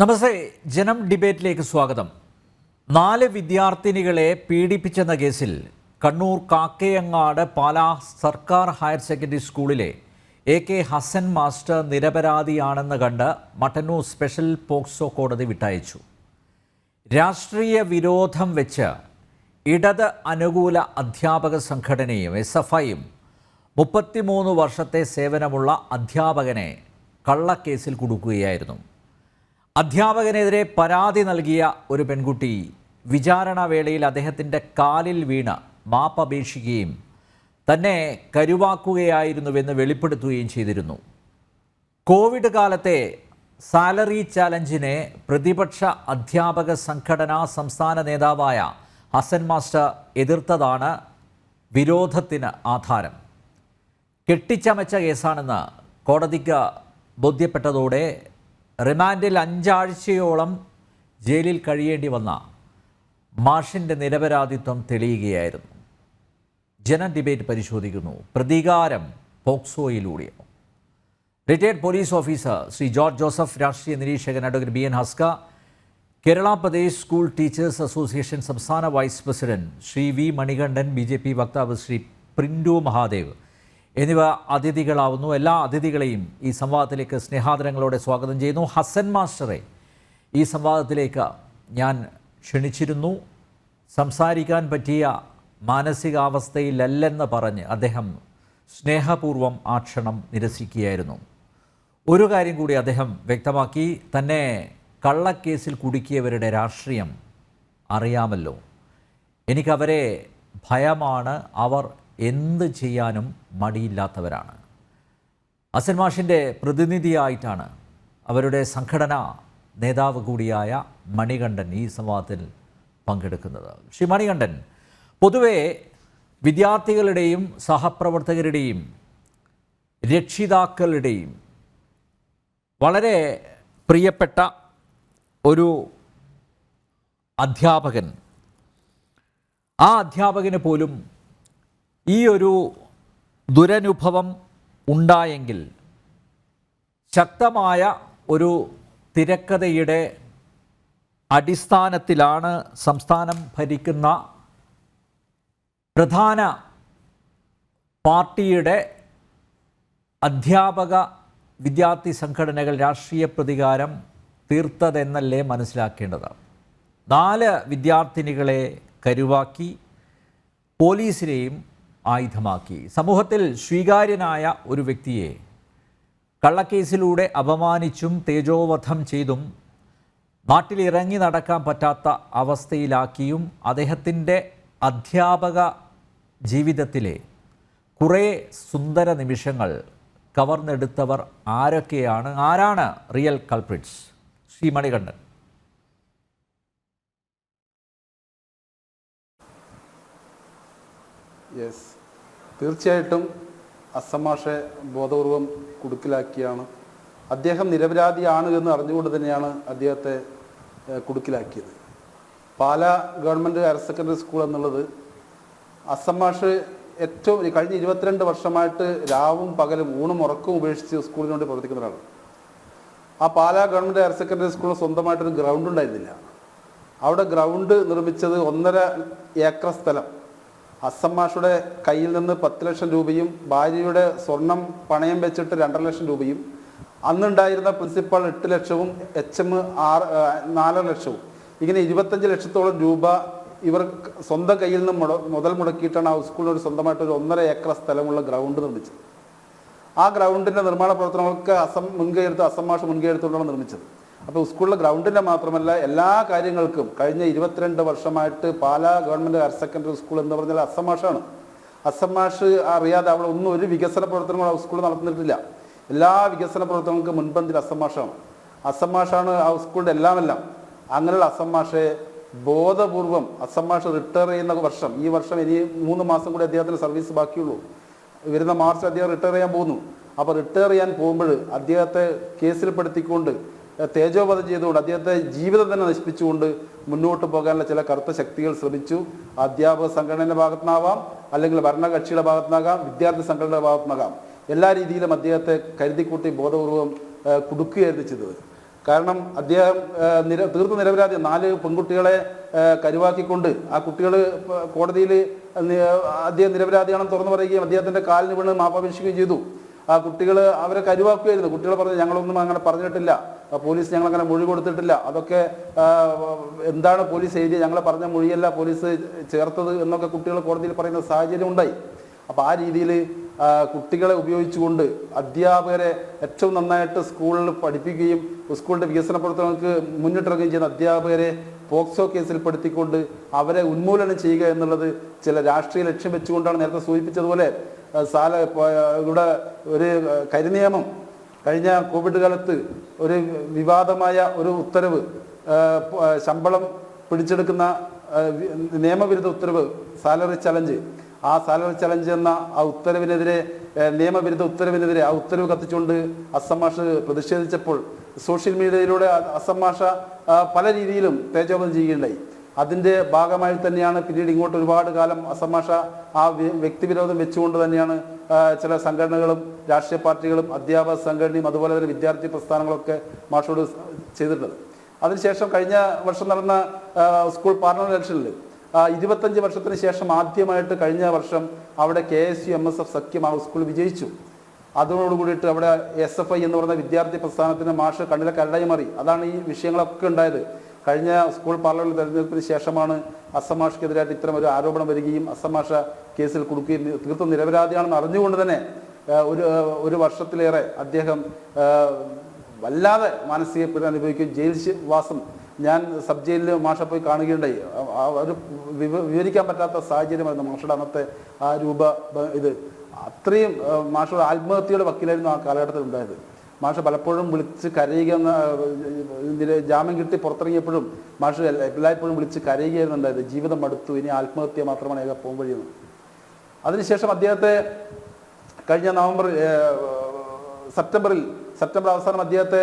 നമസ്തേ, ജനം ഡിബേറ്റിലേക്ക് സ്വാഗതം. 4 വിദ്യാർത്ഥിനികളെ പീഡിപ്പിച്ചെന്ന കേസിൽ കണ്ണൂർ കാക്കയങ്ങാട് പാലാ സർക്കാർ ഹയർ സെക്കൻഡറി സ്കൂളിലെ AK ഹസൻ മാസ്റ്റർ നിരപരാധിയാണെന്ന് കണ്ട് മട്ടന്നൂർ സ്പെഷ്യൽ പോക്സോ കോടതി വിട്ടയച്ചു. രാഷ്ട്രീയ വിരോധം വെച്ച് ഇടത് അനുകൂല അധ്യാപക സംഘടനയും SFIയും 33 വർഷത്തെ സേവനമുള്ള അധ്യാപകനെ കള്ളക്കേസിൽ കുടുക്കുകയായിരുന്നു. അധ്യാപകനെതിരെ പരാതി നൽകിയ ഒരു പെൺകുട്ടി വിചാരണ വേളയിൽ അദ്ദേഹത്തിൻ്റെ കാലിൽ വീണ് മാപ്പപേക്ഷിക്കുകയും തന്നെ കരുവാക്കുകയായിരുന്നുവെന്ന് വെളിപ്പെടുത്തുകയും ചെയ്തിരുന്നു. കോവിഡ് കാലത്തെ സാലറി ചാലഞ്ചിനെ പ്രതിപക്ഷ അധ്യാപക സംഘടനാ സംസ്ഥാന നേതാവായ ഹസൻ മാസ്റ്റർ എതിർത്തതാണ് വിരോധത്തിന് ആധാരം. കെട്ടിച്ചമച്ച കേസാണെന്ന് കോടതിക്ക് ബോധ്യപ്പെട്ടതോടെ റിമാൻഡിൽ 5 ആഴ്ചയോളം ജയിലിൽ കഴിയേണ്ടി വന്ന മാഷിൻ്റെ നിരപരാധിത്വം തെളിയുകയായിരുന്നു. ജനം ഡിബേറ്റ് പരിശോധിക്കുന്നു. പ്രതികാരം പോക്സോയിലൂടെയോ? Retired police officer Shri George Joseph, രാഷ്ട്രീയ നിരീക്ഷകൻ advocate BN Haska, Kerala Pradesh school teachers association സംസ്ഥാന vice president Shri V Manikandan, BJP വക്താവ് ശ്രീ പ്രിൻഡു മഹാദേവ് എന്നിവ അതിഥികളാവുന്നു. എല്ലാ അതിഥികളെയും ഈ സംവാദത്തിലേക്ക് സ്നേഹാദരങ്ങളോടെ സ്വാഗതം ചെയ്യുന്നു. ഹസൻ മാസ്റ്ററെ ഈ സംവാദത്തിലേക്ക് ഞാൻ ക്ഷണിച്ചിരുന്നു. സംസാരിക്കാൻ പറ്റിയ മാനസികാവസ്ഥയിലല്ലെന്ന് പറഞ്ഞ് അദ്ദേഹം സ്നേഹപൂർവ്വം ആ ക്ഷണം നിരസിക്കുകയായിരുന്നു. ഒരു കാര്യം കൂടി അദ്ദേഹം വ്യക്തമാക്കി, തന്നെ കള്ളക്കേസിൽ കുടുക്കിയവരുടെ രാഷ്ട്രീയം അറിയാമല്ലോ, എനിക്കവരെ ഭയമാണ്, അവർ എന്ത് ചെയ്യാനും മടിയില്ലാത്തവരാണ്. ഹസൻ മാഷിൻ്റെ പ്രതിനിധിയായിട്ടാണ് അവരുടെ സംഘടനാ നേതാവ് കൂടിയായ മണികണ്ഠൻ ഈ സംവാദത്തിൽ പങ്കെടുക്കുന്നത്. ശ്രീ മണികണ്ഠൻ, പൊതുവെ വിദ്യാർത്ഥികളുടെയും സഹപ്രവർത്തകരുടെയും രക്ഷിതാക്കളുടെയും വളരെ പ്രിയപ്പെട്ട ഒരു അധ്യാപകൻ, ആ അധ്യാപകന് പോലും ഈ ഒരു ദുരനുഭവം ഉണ്ടായെങ്കിൽ ശക്തമായ ഒരു തിരക്കഥയുടെ അടിസ്ഥാനത്തിലാണ് സംസ്ഥാനം ഭരിക്കുന്ന പ്രധാന പാർട്ടിയുടെ അധ്യാപക വിദ്യാർത്ഥി സംഘടനകൾ രാഷ്ട്രീയ പ്രതികാരം തീർത്തതെന്നല്ലേ മനസ്സിലാക്കേണ്ടത്. 4 വിദ്യാർത്ഥിനികളെ കരുവാക്കി, പോലീസിനെയും ആയുധമാക്കി. സമൂഹത്തിൽ സ്വീകാര്യനായ ഒരു വ്യക്തിയെ കള്ളക്കേസിലൂടെ അപമാനിച്ചും തേജോവധം ചെയ്തും നാട്ടിലിറങ്ങി നടക്കാൻ പറ്റാത്ത അവസ്ഥയിലാക്കിയും അദ്ദേഹത്തിൻ്റെ അധ്യാപക ജീവിതത്തിലെ കുറേ സുന്ദര നിമിഷങ്ങൾ കവർന്നെടുത്തവർ ആരൊക്കെയാണ്? ആരാണ് real culprits? Shri Manikandan. Yes, തീർച്ചയായിട്ടും ഹസൻ മാഷെ ബോധപൂർവം കുടുക്കിലാക്കിയാണ്. അദ്ദേഹം നിരപരാധിയാണ് എന്ന് അറിഞ്ഞുകൊണ്ട് തന്നെയാണ് അദ്ദേഹത്തെ കുടുക്കിലാക്കിയത്. Pala government higher secondary school എന്നുള്ളത് ഹസൻ മാഷ് ഏറ്റവും കഴിഞ്ഞ 22 വർഷമായിട്ട് രാവും പകലും ഊണും ഉറക്കവും ഉപേക്ഷിച്ച് സ്കൂളിന് വേണ്ടി പ്രവർത്തിക്കുന്ന ഒരാളാണ്. ആ പാലാ ഗവൺമെൻറ് ഹയർ സെക്കൻഡറി സ്കൂളിന് സ്വന്തമായിട്ടൊരു ഗ്രൗണ്ട് ഉണ്ടായിരുന്നില്ല. അവിടെ ഗ്രൗണ്ട് നിർമ്മിച്ചത് 1.5 ഏക്കർ സ്ഥലം ഹസൻ മാഷുടെ കയ്യിൽ നിന്ന് 10 ലക്ഷം രൂപയും ഭാര്യയുടെ സ്വർണം പണയം വെച്ചിട്ട് 2.5 ലക്ഷം രൂപയും അന്നുണ്ടായിരുന്ന പ്രിൻസിപ്പാൾ 8 ലക്ഷവും HM 4 ലക്ഷവും ഇങ്ങനെ 25 ലക്ഷത്തോളം രൂപ ഇവർ സ്വന്തം കയ്യിൽ നിന്ന് മുതൽ മുടക്കിയിട്ടാണ് ആ സ്കൂളിനോട് സ്വന്തമായിട്ടൊരു 1.5 ഏക്കർ സ്ഥലമുള്ള ഗ്രൗണ്ട് നിർമ്മിച്ചത്. ആ ഗ്രൗണ്ടിൻ്റെ നിർമ്മാണ പ്രവർത്തനങ്ങൾക്ക് ഹസൻ മാഷ് മുൻകൈ എടുത്തുകൊണ്ടാണ് നിർമ്മിച്ചത്. അപ്പോൾ സ്കൂളിലെ ഗ്രൗണ്ടിൻ്റെ മാത്രമല്ല എല്ലാ കാര്യങ്ങൾക്കും കഴിഞ്ഞ 22 വർഷമായിട്ട് Pala government higher secondary school എന്ന് പറഞ്ഞാൽ ഹസൻ മാഷാണ്. ഹസൻ മാഷ് അറിയാതെ അവിടെ ഒന്നും ഒരു വികസന പ്രവർത്തനങ്ങളും ആ സ്കൂളിൽ നടന്നിട്ടില്ല. എല്ലാ വികസന പ്രവർത്തനങ്ങൾക്ക് മുൻപന്തിൽ ഹസൻ മാഷാണ്. ഹസൻ മാഷാണ് ആ സ്കൂളിൻ്റെ എല്ലാമെല്ലാം. അങ്ങനെയുള്ള ഹസൻ മാഷെ ബോധപൂർവം ഹസൻ മാഷ് റിട്ടയർ ചെയ്യുന്ന വർഷം, ഈ വർഷം ഇനി 3 മാസം കൂടി അദ്ദേഹത്തിന് സർവീസ് ബാക്കിയുള്ളൂ. വരുന്ന മാർച്ച് അദ്ദേഹം റിട്ടയർ ചെയ്യാൻ പോകുന്നു. അപ്പോൾ റിട്ടയർ ചെയ്യാൻ പോകുമ്പോൾ അദ്ദേഹത്തെ കേസിൽപ്പെടുത്തിക്കൊണ്ട് തേജോവധം ചെയ്തുകൊണ്ട് അദ്ദേഹത്തെ ജീവിതം തന്നെ നശിപ്പിച്ചുകൊണ്ട് മുന്നോട്ട് പോകാനുള്ള ചില കറുത്ത ശക്തികൾ ശ്രമിച്ചു. അധ്യാപക സംഘടനയുടെ ഭാഗത്തുനിന്നാവാം, അല്ലെങ്കിൽ ഭരണകക്ഷിയുടെ ഭാഗത്തുനിന്നാകാം, വിദ്യാർത്ഥി സംഘടനയുടെ ഭാഗത്തുനിന്നാകാം. എല്ലാ രീതിയിലും അദ്ദേഹത്തെ കരുതിക്കൂട്ടി ബോധപൂർവം കുടുക്കുകയായിരുന്നു ചെയ്തത്. കാരണം അദ്ദേഹം തീർത്തും നിരപരാധി. 4 പെൺകുട്ടികളെ കരുവാക്കിക്കൊണ്ട് ആ കുട്ടികൾ കോടതിയിൽ അദ്ദേഹം നിരപരാധിയാണെന്ന് തുറന്നു പറയുകയും അദ്ദേഹത്തിൻ്റെ കാലിന് വീണ് മാപ്പാപേക്ഷിക്കുകയും ചെയ്തു. ആ കുട്ടികൾ അവരെ കരുവാക്കുകയായിരുന്നു. കുട്ടികൾ പറഞ്ഞു ഞങ്ങളൊന്നും അങ്ങനെ പറഞ്ഞിട്ടില്ല, പോലീസ് ഞങ്ങളങ്ങനെ മൊഴി കൊടുത്തിട്ടില്ല, അതൊക്കെ എന്താണ് പോലീസ് എഴുതിയത്, ഞങ്ങൾ പറഞ്ഞ മൊഴിയല്ല പോലീസ് ചേർത്തത് എന്നൊക്കെ കുട്ടികൾ കോടതിയിൽ പറയുന്ന സാഹചര്യം ഉണ്ടായി. അപ്പോൾ ആ രീതിയിൽ കുട്ടികളെ ഉപയോഗിച്ചുകൊണ്ട് അധ്യാപകരെ ഏറ്റവും നന്നായിട്ട് സ്കൂളിൽ പഠിപ്പിക്കുകയും സ്കൂളിൻ്റെ വികസന പ്രവർത്തനങ്ങൾക്ക് മുന്നിട്ടിറങ്ങുകയും ചെയ്യുന്ന അധ്യാപകരെ പോക്സോ കേസിൽ പെടുത്തിക്കൊണ്ട് അവരെ ഉന്മൂലനം ചെയ്യുക എന്നുള്ളത് ചില രാഷ്ട്രീയ ലക്ഷ്യം വെച്ചുകൊണ്ടാണ്. നേരത്തെ സൂചിപ്പിച്ചതുപോലെ ഇവിടെ ഒരു കരിനിയമം കഴിഞ്ഞ കോവിഡ് കാലത്ത് ഒരു വിവാദമായ ഒരു ഉത്തരവ്, ശമ്പളം പിടിച്ചെടുക്കുന്ന നിയമവിരുദ്ധ ഉത്തരവ്, സാലറി ചലഞ്ച്, ആ സാലറി ചലഞ്ച് എന്ന ആ ഉത്തരവിനെതിരെ, നിയമവിരുദ്ധ ഉത്തരവിനെതിരെ ആ ഉത്തരവ് കത്തിച്ചുകൊണ്ട് അസം മാഷ് പ്രതിഷേധിച്ചപ്പോൾ സോഷ്യൽ മീഡിയയിലൂടെ അസം മാഷ പല രീതിയിലും തേജോവധം ചെയ്യുകയുണ്ടായി. അതിൻ്റെ ഭാഗമായി തന്നെയാണ് പിന്നീട് ഇങ്ങോട്ട് ഒരുപാട് കാലം അസം മാഷ ആ വ്യക്തിവിരോധം വെച്ചുകൊണ്ട് തന്നെയാണ് ചില സംഘടനകളും രാഷ്ട്രീയ പാർട്ടികളും അധ്യാപക സംഘടനയും അതുപോലെ തന്നെ വിദ്യാർത്ഥി പ്രസ്ഥാനങ്ങളൊക്കെ മാഷോട് ചെയ്തിട്ടുള്ളത്. അതിനുശേഷം കഴിഞ്ഞ വർഷം നടന്ന സ്കൂൾ പാർലമെന്റ് ഇലക്ഷനിൽ 25 വർഷത്തിന് ശേഷം ആദ്യമായിട്ട് കഴിഞ്ഞ വർഷം അവിടെ KSU MSF സഖ്യം ആ സ്കൂൾ വിജയിച്ചു. അതോടുകൂടിയിട്ട് അവിടെ SFI എന്ന് പറയുന്ന വിദ്യാർത്ഥി പ്രസ്ഥാനത്തിന് മാഷ് കണ്ണിലെ കരടായി മാറി. അതാണ് ഈ വിഷയങ്ങളൊക്കെ ഉണ്ടായത്. കഴിഞ്ഞ സ്കൂൾ പാർലമെന്റ് തെരഞ്ഞെടുപ്പിന് ശേഷമാണ് അസം മാഷ്ക്കെതിരായിട്ട് ഇത്തരം ഒരു ആരോപണം വരികയും അസം മാഷ കേസിൽ കൊടുക്കുകയും തീർത്തും നിരപരാധിയാണെന്ന് അറിഞ്ഞുകൊണ്ട് തന്നെ ഒരു വർഷത്തിലേറെ അദ്ദേഹം വല്ലാതെ മാനസിക പീഡനം അനുഭവിക്കുകയും ജയിൽ വാസം, ഞാൻ സബ് ജയിലിൽ മാഷ പോയി കാണുകയുണ്ടായി. ഒരു വിവരിക്കാൻ പറ്റാത്ത സാഹചര്യമായിരുന്നു മാഷയുടെ അന്നത്തെ ആ ഇത്. അത്രയും മാഷയുടെ ആത്മഹത്യയുടെ വക്കീലായിരുന്നു ആ കാലഘട്ടത്തിൽ ഉണ്ടായത്. മാഷ പലപ്പോഴും വിളിച്ച് കരയുക, ജാമ്യം കിട്ടി പുറത്തിറങ്ങിയപ്പോഴും മാഷ് എല്ലായ്പ്പോഴും വിളിച്ച് കരയുകയായിരുന്നു ഉണ്ടായത്. ജീവിതം മടുത്തു, ഇനി ആത്മഹത്യ മാത്രമാണ് ഏക പോകാൻ കഴിയുന്നത്. അതിനുശേഷം അദ്ദേഹത്തെ കഴിഞ്ഞ സെപ്റ്റംബർ അവസാനം അദ്ദേഹത്തെ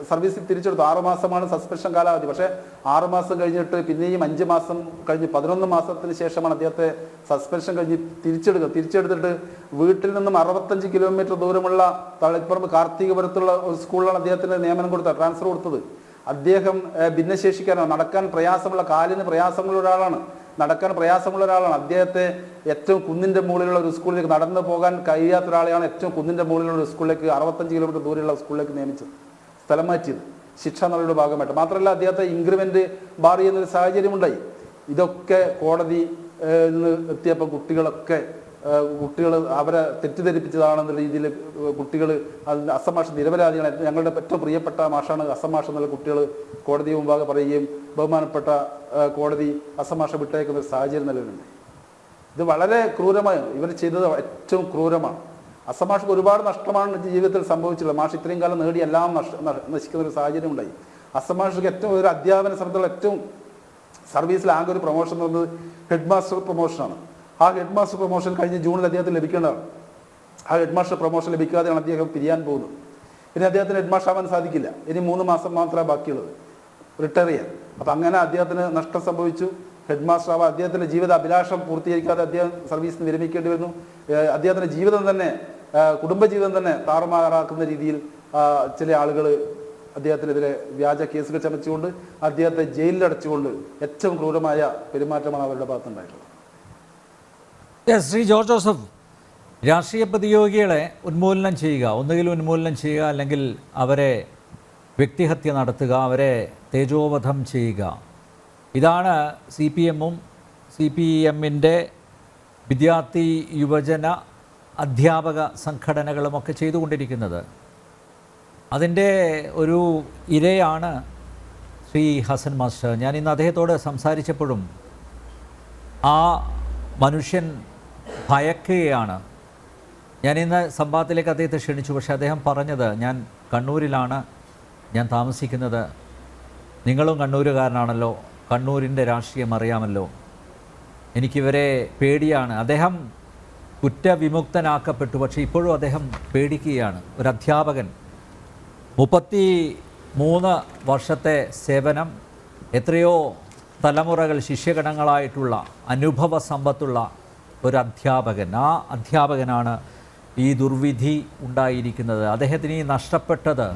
സർവീസിൽ തിരിച്ചെടുത്തു. 6 മാസമാണ് സസ്പെൻഷൻ കാലാവധി. പക്ഷേ 6 മാസം കഴിഞ്ഞിട്ട് പിന്നെയും 5 മാസം കഴിഞ്ഞ് 11 മാസത്തിന് ശേഷമാണ് അദ്ദേഹത്തെ സസ്പെൻഷൻ കഴിഞ്ഞ് തിരിച്ചെടുത്തിട്ട് വീട്ടിൽ നിന്നും 65 കിലോമീറ്റർ ദൂരമുള്ള തളിപ്പറമ്പ് കാർത്തികപുരത്തുള്ള ഒരു സ്കൂളിലാണ് അദ്ദേഹത്തിന് നിയമനം ട്രാൻസ്ഫർ കൊടുത്തത്. അദ്ദേഹം ഭിന്നശേഷിക്കാരനാണ്, നടക്കാൻ പ്രയാസമുള്ള, കാലിന് പ്രയാസമുള്ള ഒരാളാണ്, അദ്ദേഹത്തെ ഏറ്റവും കുന്നിൻ്റെ മുകളിലുള്ള ഒരു സ്കൂളിലേക്ക് നടന്നു പോകാൻ കഴിയാത്ത ഒരാളെയാണ് ഏറ്റവും കുന്നിൻ്റെ മുകളിലുള്ള ഒരു സ്കൂളിലേക്ക് 65 കിലോമീറ്റർ ദൂരെയുള്ള സ്കൂളിലേക്ക് നിയമിച്ചത്, സ്ഥലം മാറ്റിയത് ശിക്ഷാ നടപടിയുടെ ഭാഗമായിട്ട്. മാത്രമല്ല അദ്ദേഹത്തെ ഇൻക്രിമെന്റ് ബാർ ചെയ്യുന്നൊരു സാഹചര്യം ഉണ്ടായി. ഇതൊക്കെ കോടതി എത്തിയപ്പോൾ കുട്ടികൾ അവരെ തെറ്റിദ്ധരിപ്പിച്ചതാണെന്നുള്ള രീതിയിൽ കുട്ടികൾ അസം മാഷ് നിരപരാധിയാണ്, ഞങ്ങളുടെ ഏറ്റവും പ്രിയപ്പെട്ട മാഷാണ് അസം മാഷ് എന്നുള്ള കുട്ടികൾ കോടതി മുമ്പാകെ പറയുകയും ബഹുമാനപ്പെട്ട കോടതി അസം മാഷ വിട്ടയക്കുന്ന ഒരു സാഹചര്യം നിലവിലുണ്ട്. ഇത് വളരെ ക്രൂരമായി ഇവർ ചെയ്തത് ഏറ്റവും ക്രൂരമാണ്. അസം മാഷ്ക്ക് ഒരുപാട് നഷ്ടമാണ് ജീവിതത്തിൽ സംഭവിച്ചുള്ളത്. മാഷ് ഇത്രയും കാലം നേടി എല്ലാം നശിക്കുന്ന ഒരു സാഹചര്യം ഉണ്ടായി. അസം മാഷ്ക്ക് ഏറ്റവും ഒരു അധ്യാപന ശ്രമത്തിലുള്ള ഏറ്റവും സർവീസിൽ ആകെ ഒരു പ്രൊമോഷൻ എന്ന് പറയുന്നത് ഹെഡ് മാസ്റ്റർ പ്രൊമോഷനാണ്. ആ ഹെഡ് മാസ്റ്റർ പ്രൊമോഷൻ കഴിഞ്ഞ ജൂണിൽ അദ്ദേഹത്തിന് ലഭിക്കേണ്ടതാണ്. ആ ഹെഡ് മാസ്റ്റർ പ്രൊമോഷൻ ലഭിക്കാതെയാണ് അദ്ദേഹം പിരിയാൻ പോകുന്നത്. ഇനി അദ്ദേഹത്തിന് ഹെഡ് മാസ്റ്റർ ആവാൻ സാധിക്കില്ല. ഇനി 3 മാസം മാത്രമേ ബാക്കിയുള്ളത് റിട്ടയർ ചെയ്യാൻ. അപ്പം അങ്ങനെ അദ്ദേഹത്തിന് നഷ്ടം സംഭവിച്ചു. ഹെഡ് മാസ്റ്റർ ആവാൻ അദ്ദേഹത്തിൻ്റെ ജീവിത അഭിലാഷം പൂർത്തീകരിക്കാതെ അദ്ദേഹം സർവീസിന് വിരമിക്കേണ്ടി വരുന്നു. അദ്ദേഹത്തിൻ്റെ ജീവിതം തന്നെ, കുടുംബജീവിതം തന്നെ താറുമാറാക്കുന്ന രീതിയിൽ ചില ആളുകൾ അദ്ദേഹത്തിനെതിരെ വ്യാജ കേസുകൾ ചമച്ചുകൊണ്ട് അദ്ദേഹത്തെ ജയിലിലടച്ചുകൊണ്ട് ഏറ്റവും ക്രൂരമായ പെരുമാറ്റമാണ് അവരുടെ ഭാഗത്തുണ്ടായിട്ടുള്ളത്. ശ്രീ ജോർജ് ജോസഫ്, രാഷ്ട്രീയ പ്രതിയോഗികളെ ഉന്മൂലനം ചെയ്യുക, ഒന്നുകിൽ ഉന്മൂലനം ചെയ്യുക, അല്ലെങ്കിൽ അവരെ വ്യക്തിഹത്യ നടത്തുക, അവരെ തേജോവധം ചെയ്യുക, ഇതാണ് CPM-ഉം CPM-ൻ്റെ വിദ്യാർത്ഥി യുവജന അധ്യാപക സംഘടനകളുമൊക്കെ ചെയ്തുകൊണ്ടിരിക്കുന്നത്. അതിൻ്റെ ഒരു ഇരയാണ് ശ്രീ ഹസൻ മാസ്റ്റർ. ഞാൻ ഇന്ന് അദ്ദേഹത്തോട് സംസാരിച്ചപ്പോഴും ആ മനുഷ്യൻ ഭയക്കുകയാണ്. ഞാൻ ഇന്ന് സംഭവത്തിലേക്ക് അദ്ദേഹത്തെ ക്ഷണിച്ചു. പക്ഷേ അദ്ദേഹം പറഞ്ഞത്, ഞാൻ കണ്ണൂരിലാണ് ഞാൻ താമസിക്കുന്നത്, നിങ്ങളും കണ്ണൂരുകാരനാണല്ലോ, കണ്ണൂരിൻ്റെ രാഷ്ട്രീയം അറിയാമല്ലോ, എനിക്കിവരെ പേടിയാണ്. അദ്ദേഹം കുറ്റവിമുക്തനാക്കപ്പെട്ടു, പക്ഷേ ഇപ്പോഴും അദ്ദേഹം പേടിക്കുകയാണ്. ഒരു അധ്യാപകൻ, 33 വർഷത്തെ സേവനം, എത്രയോ തലമുറകൾ ശിഷ്യഗണങ്ങളായിട്ടുള്ള അനുഭവ സമ്പത്തുള്ള ഒരു അധ്യാപകൻ, ആ അധ്യാപകനാണ് ഈ ദുർവിധി ഉണ്ടായിരിക്കുന്നത്. അദ്ദേഹത്തിന് ഈ നഷ്ടപ്പെട്ടത്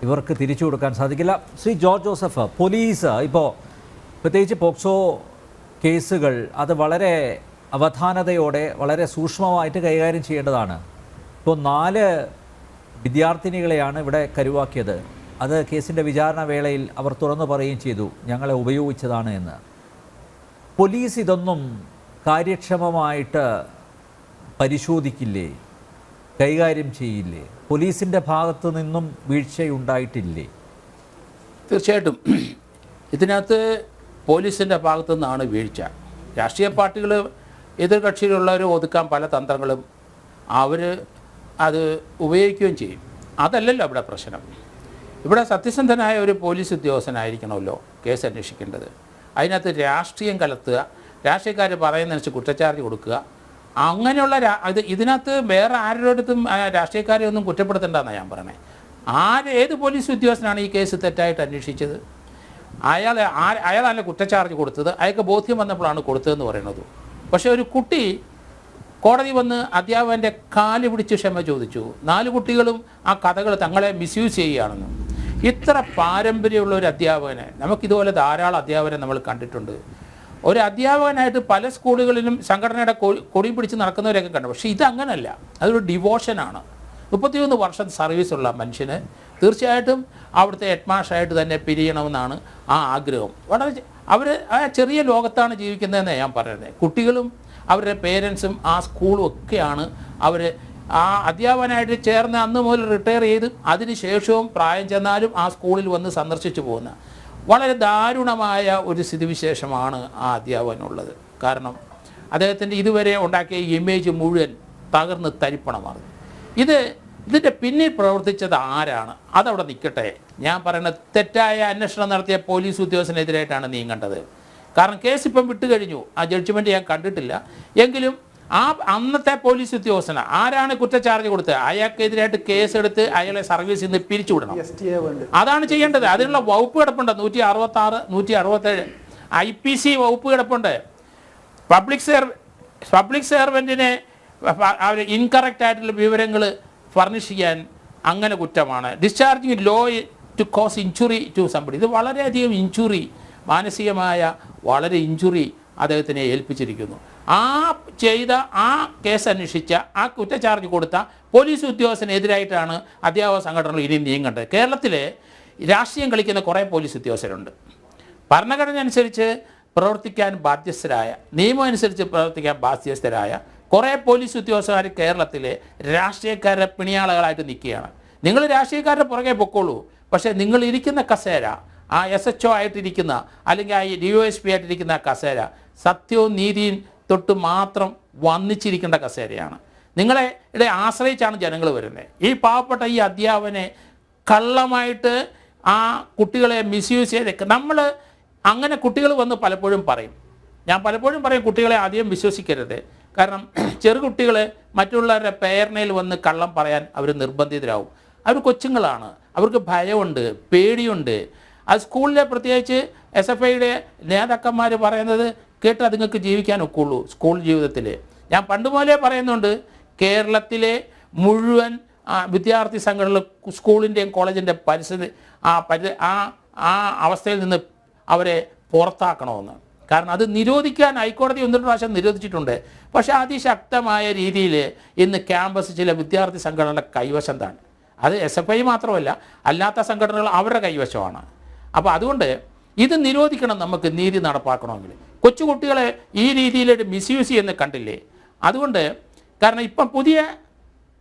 ഇവർക്ക് തിരിച്ചു കൊടുക്കാൻ സാധിക്കില്ല. ശ്രീ ജോർജ് ജോസഫ്, പോലീസ് ഇപ്പോൾ പ്രത്യേകിച്ച് പോക്സോ കേസുകൾ അത് വളരെ അവധാനതയോടെ വളരെ സൂക്ഷ്മമായിട്ട് കൈകാര്യം ചെയ്യേണ്ടതാണ്. ഇപ്പോൾ 4 വിദ്യാർത്ഥിനികളെയാണ് ഇവിടെ കരുവാക്കിയത്. അത് കേസിൻ്റെ വിചാരണ വേളയിൽ അവർ തുറന്നു പറയുകയും ചെയ്തു, ഞങ്ങളെ ഉപയോഗിച്ചതാണ് എന്ന്. പോലീസ് ഇതൊന്നും കാര്യക്ഷമമായിട്ട് പരിശോധിക്കില്ലേ, കൈകാര്യം ചെയ്യില്ലേ? പോലീസിൻ്റെ ഭാഗത്തു നിന്നും വീഴ്ചയുണ്ടായിട്ടില്ലേ? തീർച്ചയായിട്ടും ഇതിനകത്ത് പോലീസിൻ്റെ ഭാഗത്തു നിന്നാണ് വീഴ്ച. രാഷ്ട്രീയ പാർട്ടികൾ എതിർകക്ഷിയിലുള്ളവർ ഒതുക്കാൻ പല തന്ത്രങ്ങളും അവർ അത് ഉപയോഗിക്കുകയും ചെയ്യും. അതല്ലല്ലോ ഇവിടെ പ്രശ്നം. ഇവിടെ സത്യസന്ധനായ ഒരു പോലീസ് ഉദ്യോഗസ്ഥനായിരിക്കണമല്ലോ കേസ് അന്വേഷിക്കേണ്ടത്. അതിനകത്ത് രാഷ്ട്രീയം കലർത്തുക, രാഷ്ട്രീയക്കാർ പറയുന്നതനുസരിച്ച് കുറ്റച്ചാർജ് കൊടുക്കുക, അങ്ങനെയുള്ള ഇതിനകത്ത് വേറെ ആരുടെ അടുത്തും രാഷ്ട്രീയക്കാരെ ഒന്നും കുറ്റപ്പെടുത്തേണ്ടെന്നാണ് ഞാൻ പറയണേ. ഏത് പോലീസ് ഉദ്യോഗസ്ഥനാണ് ഈ കേസ് തെറ്റായിട്ട് അന്വേഷിച്ചത്? അയാളല്ല കുറ്റച്ചാർജ് കൊടുത്തത്, അയാൾക്ക് ബോധ്യം വന്നപ്പോഴാണ് കൊടുത്തതെന്ന് പറയുന്നത്. പക്ഷേ ഒരു കുട്ടി കോടതി വന്ന് അധ്യാപകൻ്റെ കാല് പിടിച്ച് ക്ഷമ ചോദിച്ചു. 4 കുട്ടികളും ആ കഥകൾ തങ്ങളെ മിസ്യൂസ് ചെയ്യുകയാണെന്ന്. ഇത്ര പാരമ്പര്യമുള്ള ഒരു അധ്യാപകനെ, നമുക്കിതുപോലെ ധാരാളം അധ്യാപകരെ നമ്മൾ കണ്ടിട്ടുണ്ട്. ഒരു അധ്യാപകനായിട്ട് പല സ്കൂളുകളിലും സംഘടനയുടെ കൊടി പിടിച്ച് നടക്കുന്നവരെയൊക്കെ കണ്ടു. പക്ഷേ ഇതങ്ങനല്ല, അതൊരു ഡിവോഷനാണ്. 31 വർഷം സർവീസുള്ള മനുഷ്യന് തീർച്ചയായിട്ടും അവിടുത്തെ ഹെഡ്മാസ്റ്ററായിട്ട് തന്നെ പിരിയണമെന്നാണ് ആ ആഗ്രഹം. വളരെ അവർ ആ ചെറിയ ലോകത്താണ് ജീവിക്കുന്നതെന്ന് ഞാൻ പറയുന്നത്. കുട്ടികളും അവരുടെ പേരൻസും ആ സ്കൂളും ഒക്കെയാണ് അവർ ആ അധ്യാപകനായിട്ട് ചേർന്ന് അന്ന് മുതൽ റിട്ടയർ ചെയ്ത് അതിനുശേഷവും പ്രായം ചെന്നാലും ആ സ്കൂളിൽ വന്ന് സന്ദർശിച്ചു പോകുന്ന വളരെ ദാരുണമായ ഒരു സ്ഥിതിവിശേഷമാണ് ആ അധ്യാപകനുള്ളത്. കാരണം അദ്ദേഹത്തിൻ്റെ ഇതുവരെ ഉണ്ടാക്കിയ ഇമേജ് മുഴുവൻ തകർന്ന് തരിപ്പണമാകും. ഇതിൻ്റെ പിന്നിൽ പ്രവർത്തിച്ചത് ആരാണ്? അതവിടെ നിൽക്കട്ടെ. ഞാൻ പറയുന്നത് തെറ്റായ അന്വേഷണം നടത്തിയ പോലീസ് ഉദ്യോഗസ്ഥനെതിരായിട്ടാണ് നീങ്ങേണ്ടത്. കാരണം കേസ് ഇപ്പം വിട്ടുകഴിഞ്ഞു, ആ ജഡ്ജ്മെൻറ്റ് ഞാൻ കണ്ടിട്ടില്ല. എങ്കിലും ആ അന്നത്തെ പോലീസ് ഉദ്യോഗസ്ഥന് ആരാണ് കുറ്റച്ചാർജ് കൊടുത്തത് അയാൾക്കെതിരായിട്ട് കേസെടുത്ത് അയാളെ സർവീസിൽ നിന്ന് പിരിച്ചുവിടണം. അതാണ് ചെയ്യേണ്ടത്. അതിനുള്ള വകുപ്പ് കിടപ്പുണ്ട്. 166, 167 IPC വകുപ്പ് കിടപ്പുണ്ട്. പബ്ലിക് സെർവൻറ്റിനെ അവർ ഇൻകറക്റ്റ് ആയിട്ടുള്ള വിവരങ്ങൾ ഫർണിഷ് ചെയ്യാൻ അങ്ങനെ കുറ്റമാണ്. Discharging low to cause injury to somebody, ഇത് വളരെയധികം ഇഞ്ചുറി, മാനസികമായ വളരെ ഇഞ്ചുറി അദ്ദേഹത്തിനെ ഏൽപ്പിച്ചിരിക്കുന്നു. ആ ചെയ്ത ആ കേസ് അന്വേഷിച്ച ആ കുറ്റച്ചാർജ് കൊടുത്ത പോലീസ് ഉദ്യോഗസ്ഥനെതിരായിട്ടാണ് അധ്യാപക സംഘടനകൾ ഇനി നീങ്ങേണ്ടത്. കേരളത്തിലെ രാഷ്ട്രീയം കളിക്കുന്ന കുറേ പോലീസ് ഉദ്യോഗസ്ഥരുണ്ട്. ഭരണഘടന അനുസരിച്ച് പ്രവർത്തിക്കാൻ ബാധ്യസ്ഥരായ, നിയമം അനുസരിച്ച് പ്രവർത്തിക്കാൻ ബാധ്യസ്ഥരായ കുറേ പോലീസ് ഉദ്യോഗസ്ഥന്മാർ കേരളത്തിലെ രാഷ്ട്രീയക്കാരുടെ പിണിയാളുകളായിട്ട് നിൽക്കുകയാണ്. നിങ്ങൾ രാഷ്ട്രീയക്കാരുടെ പുറകെ പൊക്കോളൂ, പക്ഷേ നിങ്ങൾ ഇരിക്കുന്ന കസേര, ആ SHO ആയിട്ടിരിക്കുന്ന അല്ലെങ്കിൽ ആ DOSP ആയിട്ടിരിക്കുന്ന കസേര സത്യവും നീതിയും തൊട്ട് മാത്രം വന്നിച്ചിരിക്കേണ്ട കസേരയാണ്. നിങ്ങളെ ആശ്രയിച്ചാണ് ജനങ്ങൾ വരുന്നത്. ഈ പാവപ്പെട്ട ഈ അധ്യാപകനെ കള്ളമായിട്ട് ആ കുട്ടികളെ മിസ്യൂസ് ചെയ്ത് നമ്മൾ അങ്ങനെ കുട്ടികൾ വന്ന് പലപ്പോഴും പറയും. ഞാൻ പലപ്പോഴും പറയും, കുട്ടികളെ ആദ്യം വിശ്വസിക്കരുത്. കാരണം ചെറുകുട്ടികൾ മറ്റുള്ളവരുടെ പേരണയിൽ വന്ന് കള്ളം പറയാൻ അവർ നിർബന്ധിതരാകും. അവർ കൊച്ചുങ്ങളാണ്, അവർക്ക് ഭയമുണ്ട്, പേടിയുണ്ട്. അത് സ്കൂളിലെ പ്രത്യേകിച്ച് SFIയുടെ നേതാക്കന്മാർ പറയുന്നത് കേട്ട് അതുങ്ങൾക്ക് ജീവിക്കാൻ ഒക്കുള്ളൂ സ്കൂൾ ജീവിതത്തിൽ. ഞാൻ പണ്ട് മുതലേ പറയുന്നുണ്ട്, കേരളത്തിലെ മുഴുവൻ വിദ്യാർത്ഥി സംഘടനകൾ സ്കൂളിൻ്റെയും കോളേജിൻ്റെ പരിസ്ഥിതി ആ അവസ്ഥയിൽ നിന്ന് അവരെ പുറത്താക്കണമെന്ന്. കാരണം അത് നിരോധിക്കാൻ ഹൈക്കോടതി 1-2 പ്രാവശ്യം നിരോധിച്ചിട്ടുണ്ട്. പക്ഷേ അതിശക്തമായ രീതിയിൽ ഇന്ന് ക്യാമ്പസ് ചില വിദ്യാർത്ഥി സംഘടനകളുടെ കൈവശം തന്നെ. അത് SFI മാത്രമല്ല, അല്ലാത്ത സംഘടനകൾ അവരുടെ കൈവശമാണ്. അപ്പോൾ അതുകൊണ്ട് ഇത് നിരോധിക്കണം. നമുക്ക് നീതി നടപ്പാക്കണമെങ്കിൽ കൊച്ചുകുട്ടികളെ ഈ രീതിയിലൊരു മിസ്യൂസ് ചെയ്യുന്ന കണ്ടില്ലേ? അതുകൊണ്ട് കാരണം ഇപ്പം പുതിയ